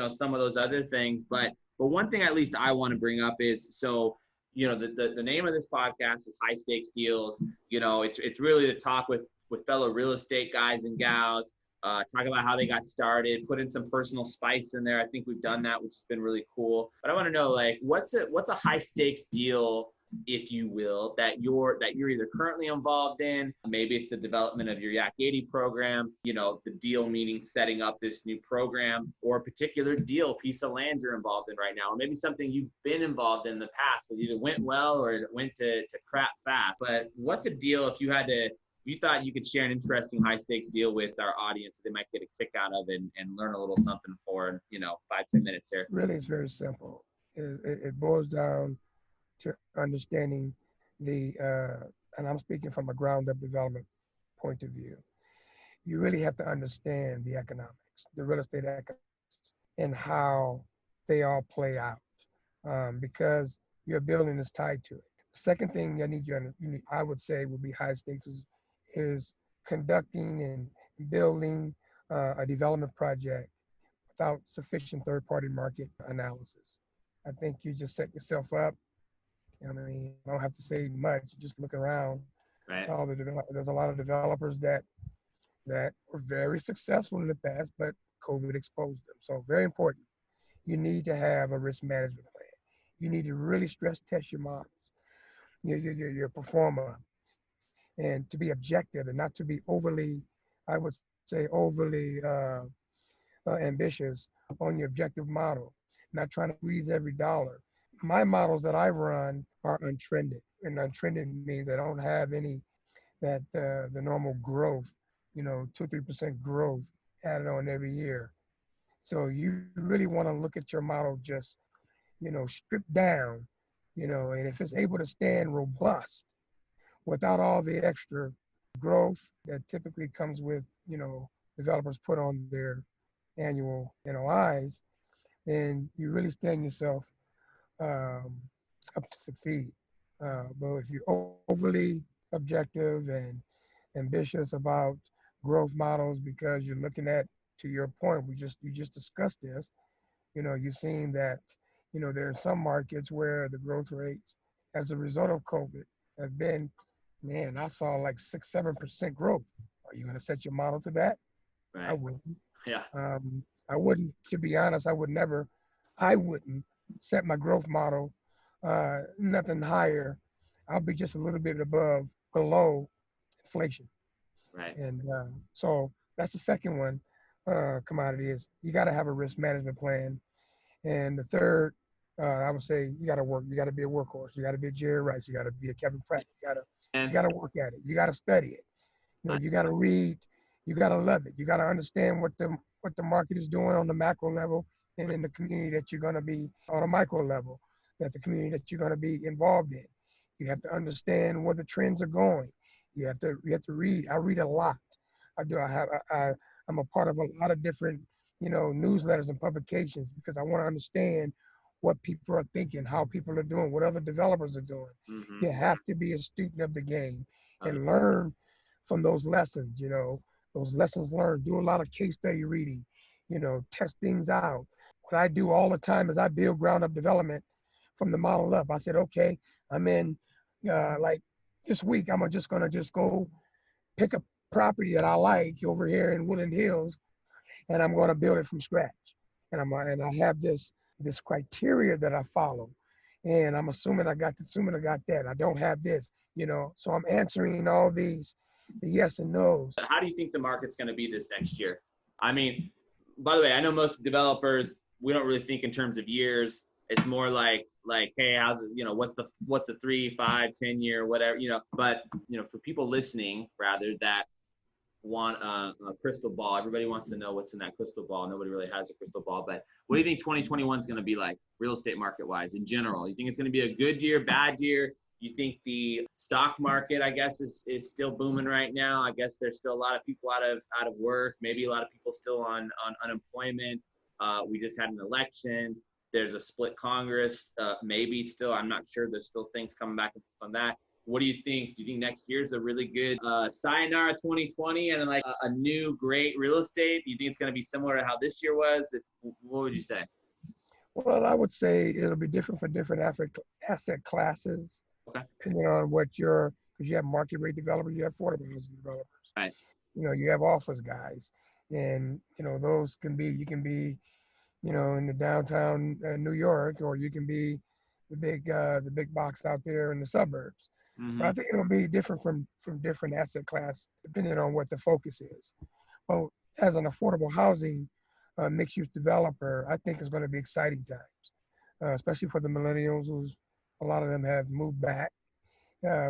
S1: some of those other things. But one thing at least I want to bring up is, so, the name of this podcast is High Stakes Deals. It's really to talk with fellow real estate guys and gals, talk about how they got started, put in some personal spice in there. I think we've done that, which has been really cool. But I want to know, like, what's a high stakes deal, if you will, that you're either currently involved in? Maybe it's the development of your Yak 80 program, the deal meaning setting up this new program, or a particular piece of land you're involved in right now, or maybe something you've been involved in the past that either went well or it went to crap fast. But what's a deal if you thought you could share an interesting high stakes deal with our audience that they might get a kick out of and learn a little something for, 5-10 minutes here?
S2: Really, it's very simple. It boils down to understanding and I'm speaking from a ground up development point of view. You really have to understand the economics, the real estate economics, and how they all play out, because your building is tied to it. The second thing I would say would be high stakes is conducting and building a development project without sufficient third-party market analysis. I think you just set yourself up. I don't have to say much. Just look around.
S1: Right.
S2: There's a lot of developers that were very successful in the past, but COVID exposed them. So very important. You need to have a risk management plan. You need to really stress test your models, your performer, and to be objective and not to be overly ambitious on your objective model, not trying to squeeze every dollar. My models that I run are untrended, and untrended means I don't have any the normal growth, 2-3% growth added on every year. So you really want to look at your model just, stripped down, and if it's able to stand robust without all the extra growth that typically comes with, developers put on their annual NOIs, then you really stand yourself up to succeed. But if you're overly objective and ambitious about growth models because you're looking at, to your point, you just discussed this, you're seeing that, there are some markets where the growth rates as a result of COVID have been, man, I saw like 6-7% growth. Are you going to set your model to that?
S1: Right.
S2: I wouldn't.
S1: Yeah.
S2: I wouldn't, to be honest, I wouldn't set my growth model, nothing higher. I'll be just a little bit below inflation.
S1: Right.
S2: And so that's the second one, commodity is you got to have a risk management plan. And the third, I would say you got to work. You got to be a workhorse. You got to be a Jerry Rice. You got to be a Khevin Pratt. You got to work at it. You got to study it. You got to read. You got to love it. You got to understand what the market is doing on the macro level and in the community that you're going to be on a micro level, that the community that you're going to be involved in. You have to understand where the trends are going. You have to read. I read a lot. I do. I'm a part of a lot of different newsletters and publications because I want to understand what people are thinking, how people are doing, what other developers are doing.
S1: Mm-hmm.
S2: You have to be a student of the game and learn from those lessons, those lessons learned. Do a lot of case study reading, test things out. What I do all the time is I build ground up development from the model up. I said, okay, I'm in like this week, I'm just gonna go pick a property that I like over here in Woodland Hills, and I'm gonna build it from scratch. And I have this criteria that I follow, and I'm assuming I got that. I don't have this, So I'm answering all these the yes and no's.
S1: How do you think the market's going to be this next year? I mean, by the way, I know most developers, we don't really think in terms of years. It's more like, hey, how's it, what's the 3, 5, 10 year, whatever, but, for people listening rather that want a crystal ball, everybody wants to know what's in that crystal ball. Nobody really has a crystal ball, but what do you think 2021 is going to be like real estate market wise in general? You think it's going to be a good year, bad year? You think the stock market, I guess, is still booming right now? I guess there's still a lot of people out of work, maybe a lot of people still on unemployment. We just had an election. There's a split Congress, maybe still. I'm not sure. There's still things coming back on that. What do you think? Do you think next year is a really good sayonara 2020 and like a new great real estate? Do you think it's going to be similar to how this year was? What would you say?
S2: Well, I would say it'll be different for different asset classes.
S1: Okay.
S2: Depending on what because you have market rate developers, you have affordable housing developers.
S1: Right.
S2: You have office guys, and those you can be, in the downtown New York, or you can be the big box out there in the suburbs. Mm-hmm. But I think it'll be different from different asset class depending on what the focus is. But as an affordable housing mixed use developer, I think it's going to be exciting times, especially for the millennials who's. A lot of them have moved back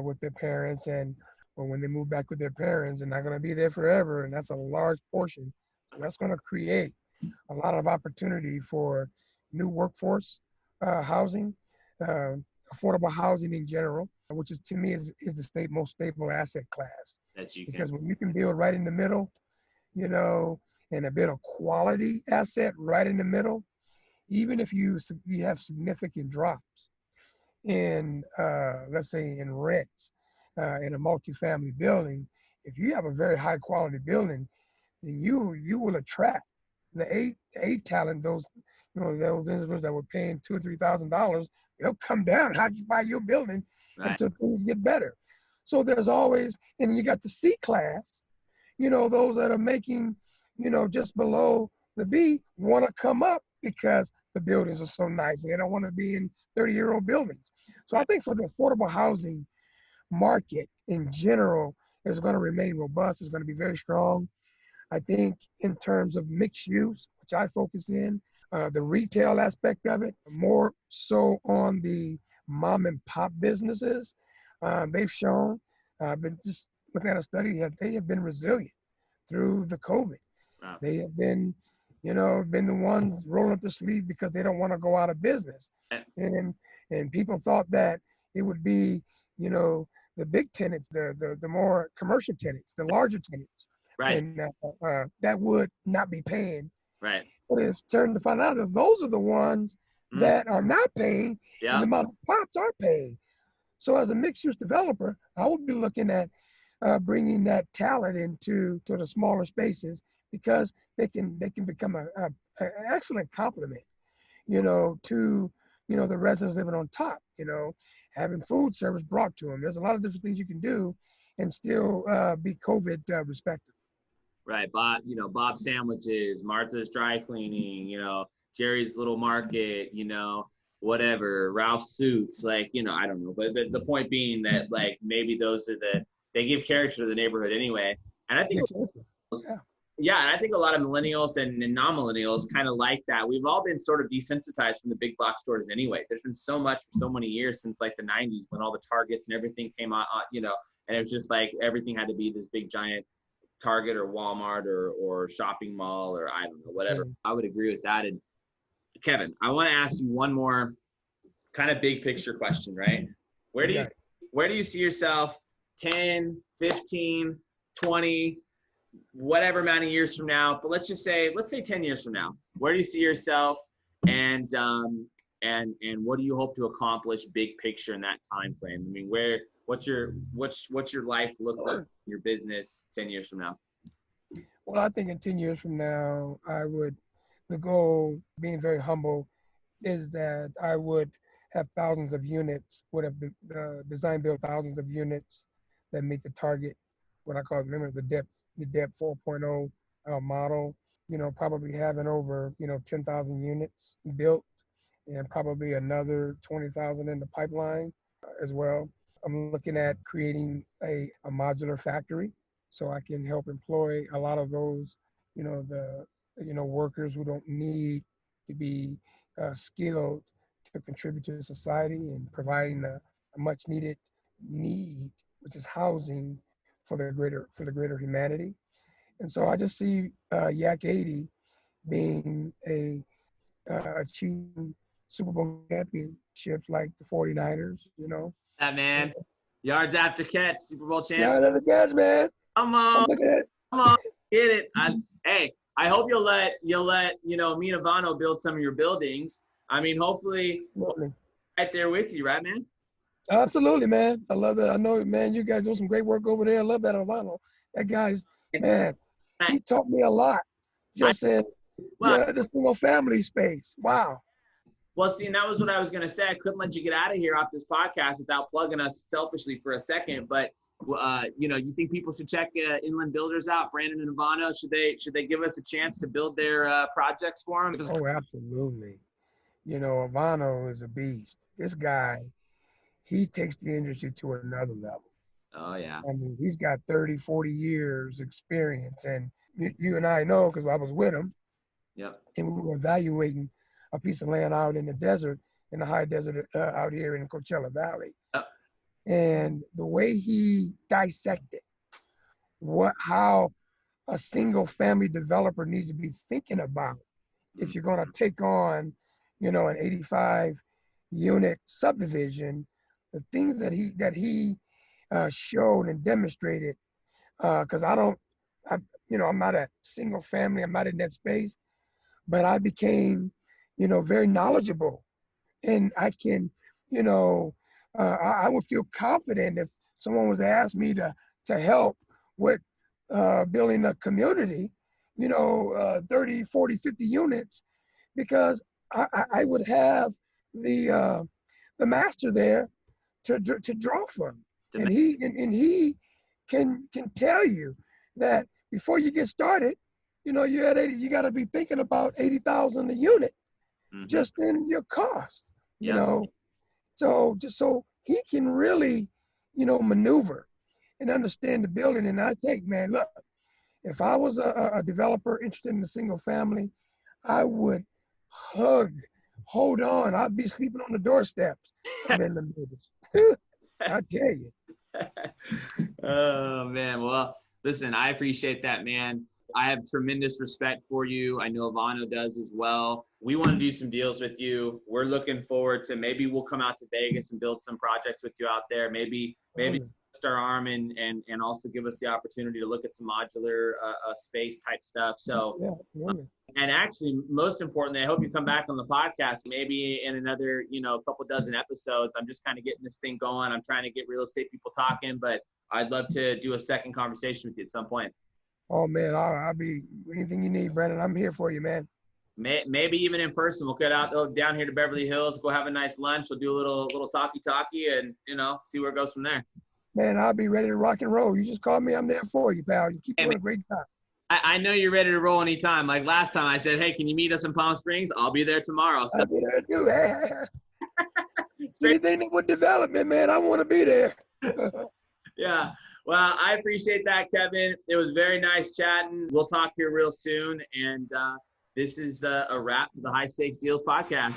S2: with their parents, and when they move back with their parents, they're not going to be there forever, and that's a large portion. So that's going to create a lot of opportunity for new workforce housing, affordable housing in general, which is to me is the most stable asset class. Because when you can build right in the middle, and a bit of quality asset right in the middle, even if you have significant drops in, let's say, in rents in a multifamily building, if you have a very high quality building, then you will attract the A talent, those individuals that were paying $2,000 or $3,000, they'll come down. How'd you buy your building until things get better? So there's always, and you got the C class, those that are making, just below the B want to come up because the buildings are so nice and they don't want to be in 30-year-old buildings. So I think for the affordable housing market in general is going to remain robust. It's going to be very strong. I think in terms of mixed use, which I focus in, the retail aspect of it, more so on the mom and pop businesses, they've shown, been just looking at a study that they have been resilient through the COVID. Wow. They have been, been the ones rolling up the sleeve because they don't want to go out of business. And people thought that it would be, the big tenants, the more commercial tenants, the larger tenants.
S1: Right.
S2: And that would not be paying.
S1: Right.
S2: But it's turned to find out that those are the ones that are not paying, and the mom and pops are paying. So as a mixed-use developer, I would be looking at bringing that talent into the smaller spaces because they can become an excellent complement, to the residents living on top. having food service brought to them. There's a lot of different things you can do and still be COVID respective.
S1: Right. Bob, Bob Sandwiches, Martha's Dry Cleaning, Jerry's Little Market, whatever, Ralph's Suits, like, I don't know. But the point being that, like, maybe those are they give character to the neighborhood anyway. And I think, and I think a lot of millennials and non-millennials kind of like that. We've all been sort of desensitized from the big box stores anyway. There's been so much for so many years since like the 90s when all the Targets and everything came out, and it was just like everything had to be this big giant Target or Walmart or shopping mall or I don't know, whatever. I would agree with that. And Kevin, I want to ask you one more kind of big picture question, right? Where do you see yourself 10, 15, 20, whatever amount of years from now? But let's say 10 years from now. Where do you see yourself and what do you hope to accomplish big picture in that time frame? I mean, what's your life look like, your business 10 years from now?
S2: Well, I think in 10 years from now, the goal, being very humble, is that I would have thousands of units, would have design build thousands of units that meet the target, what I call, remember the depth 4.0 model, probably having over, 10,000 units built and probably another 20,000 in the pipeline as well. I'm looking at creating a modular factory so I can help employ a lot of those, workers who don't need to be skilled to contribute to society and providing a much needed need, which is housing for the greater humanity. And so I just see Yak 80 being achieving Super Bowl championships like the 49ers,
S1: That man. Yards after catch, Super Bowl champion.
S2: Yards after catch, man.
S1: Come on. Come on. Get it. I hope you'll let me and Ivano build some of your buildings. I mean, hopefully right there with you, right, man?
S2: Absolutely, man. I love that. I know, man, you guys do some great work over there. I love that, Ivano. That guy's, man, he taught me a lot just in the single family space. Wow.
S1: Well, see, and that was what I was going to say. I couldn't let you get out of here off this podcast without plugging us selfishly for a second. But, you think people should check Inland Builders out, Brandon and Ivano? Should they give us a chance to build their projects for them?
S2: Oh, absolutely. Ivano is a beast. This guy, he takes the industry to another level.
S1: Oh, yeah.
S2: I mean, he's got 30, 40 years experience. And you and I know because I was with him.
S1: Yep.
S2: And we were evaluating a piece of land out in the desert, in the high desert out here in Coachella Valley.
S1: Yep.
S2: And the way he dissected how a single family developer needs to be thinking about if you're going to take on, an 85 unit subdivision, the things that he showed and demonstrated, because I'm not a single family, I'm not in that space, but I became, very knowledgeable, and I can, I would feel confident if someone was to ask me to help with building a community, 30, 40, 50 units, because I would have the master there to draw from, and he can tell you that before you get started, you're at 80, you got to be thinking about 80,000 a unit, just in your cost, so just so he can really, maneuver and understand the building. And I think, man, look, if I was a developer interested in a single family, I would hold on. I'd be sleeping on the doorsteps of Inland Builders. I tell you.
S1: Oh, man. Well, listen, I appreciate that, man. I have tremendous respect for you. I know Ivano does as well. We want to do some deals with you. We're looking forward to, maybe we'll come out to Vegas and build some projects with you out there. Maybe twist our arm and also give us the opportunity to look at some modular space type stuff. So, and actually, most importantly, I hope you come back on the podcast, maybe in another, couple dozen episodes. I'm just kind of getting this thing going. I'm trying to get real estate people talking, but I'd love to do a second conversation with you at some point.
S2: Oh, man, I'll be anything you need, Brandon. I'm here for you, man.
S1: Maybe even in person. We'll go down here to Beverly Hills, go have a nice lunch. We'll do a little talkie, and see where it goes from there.
S2: Man, I'll be ready to rock and roll. You just call me. I'm there for you, pal. You keep doing a great job.
S1: I know you're ready to roll anytime. Like last time I said, hey, can you meet us in Palm Springs? I'll be there tomorrow. So.
S2: I'll be there too. Anything that would development, man, I want to be there.
S1: Yeah. Well, I appreciate that, Khevin. It was very nice chatting. We'll talk here real soon. And this is a wrap to the High Stakes Deals podcast.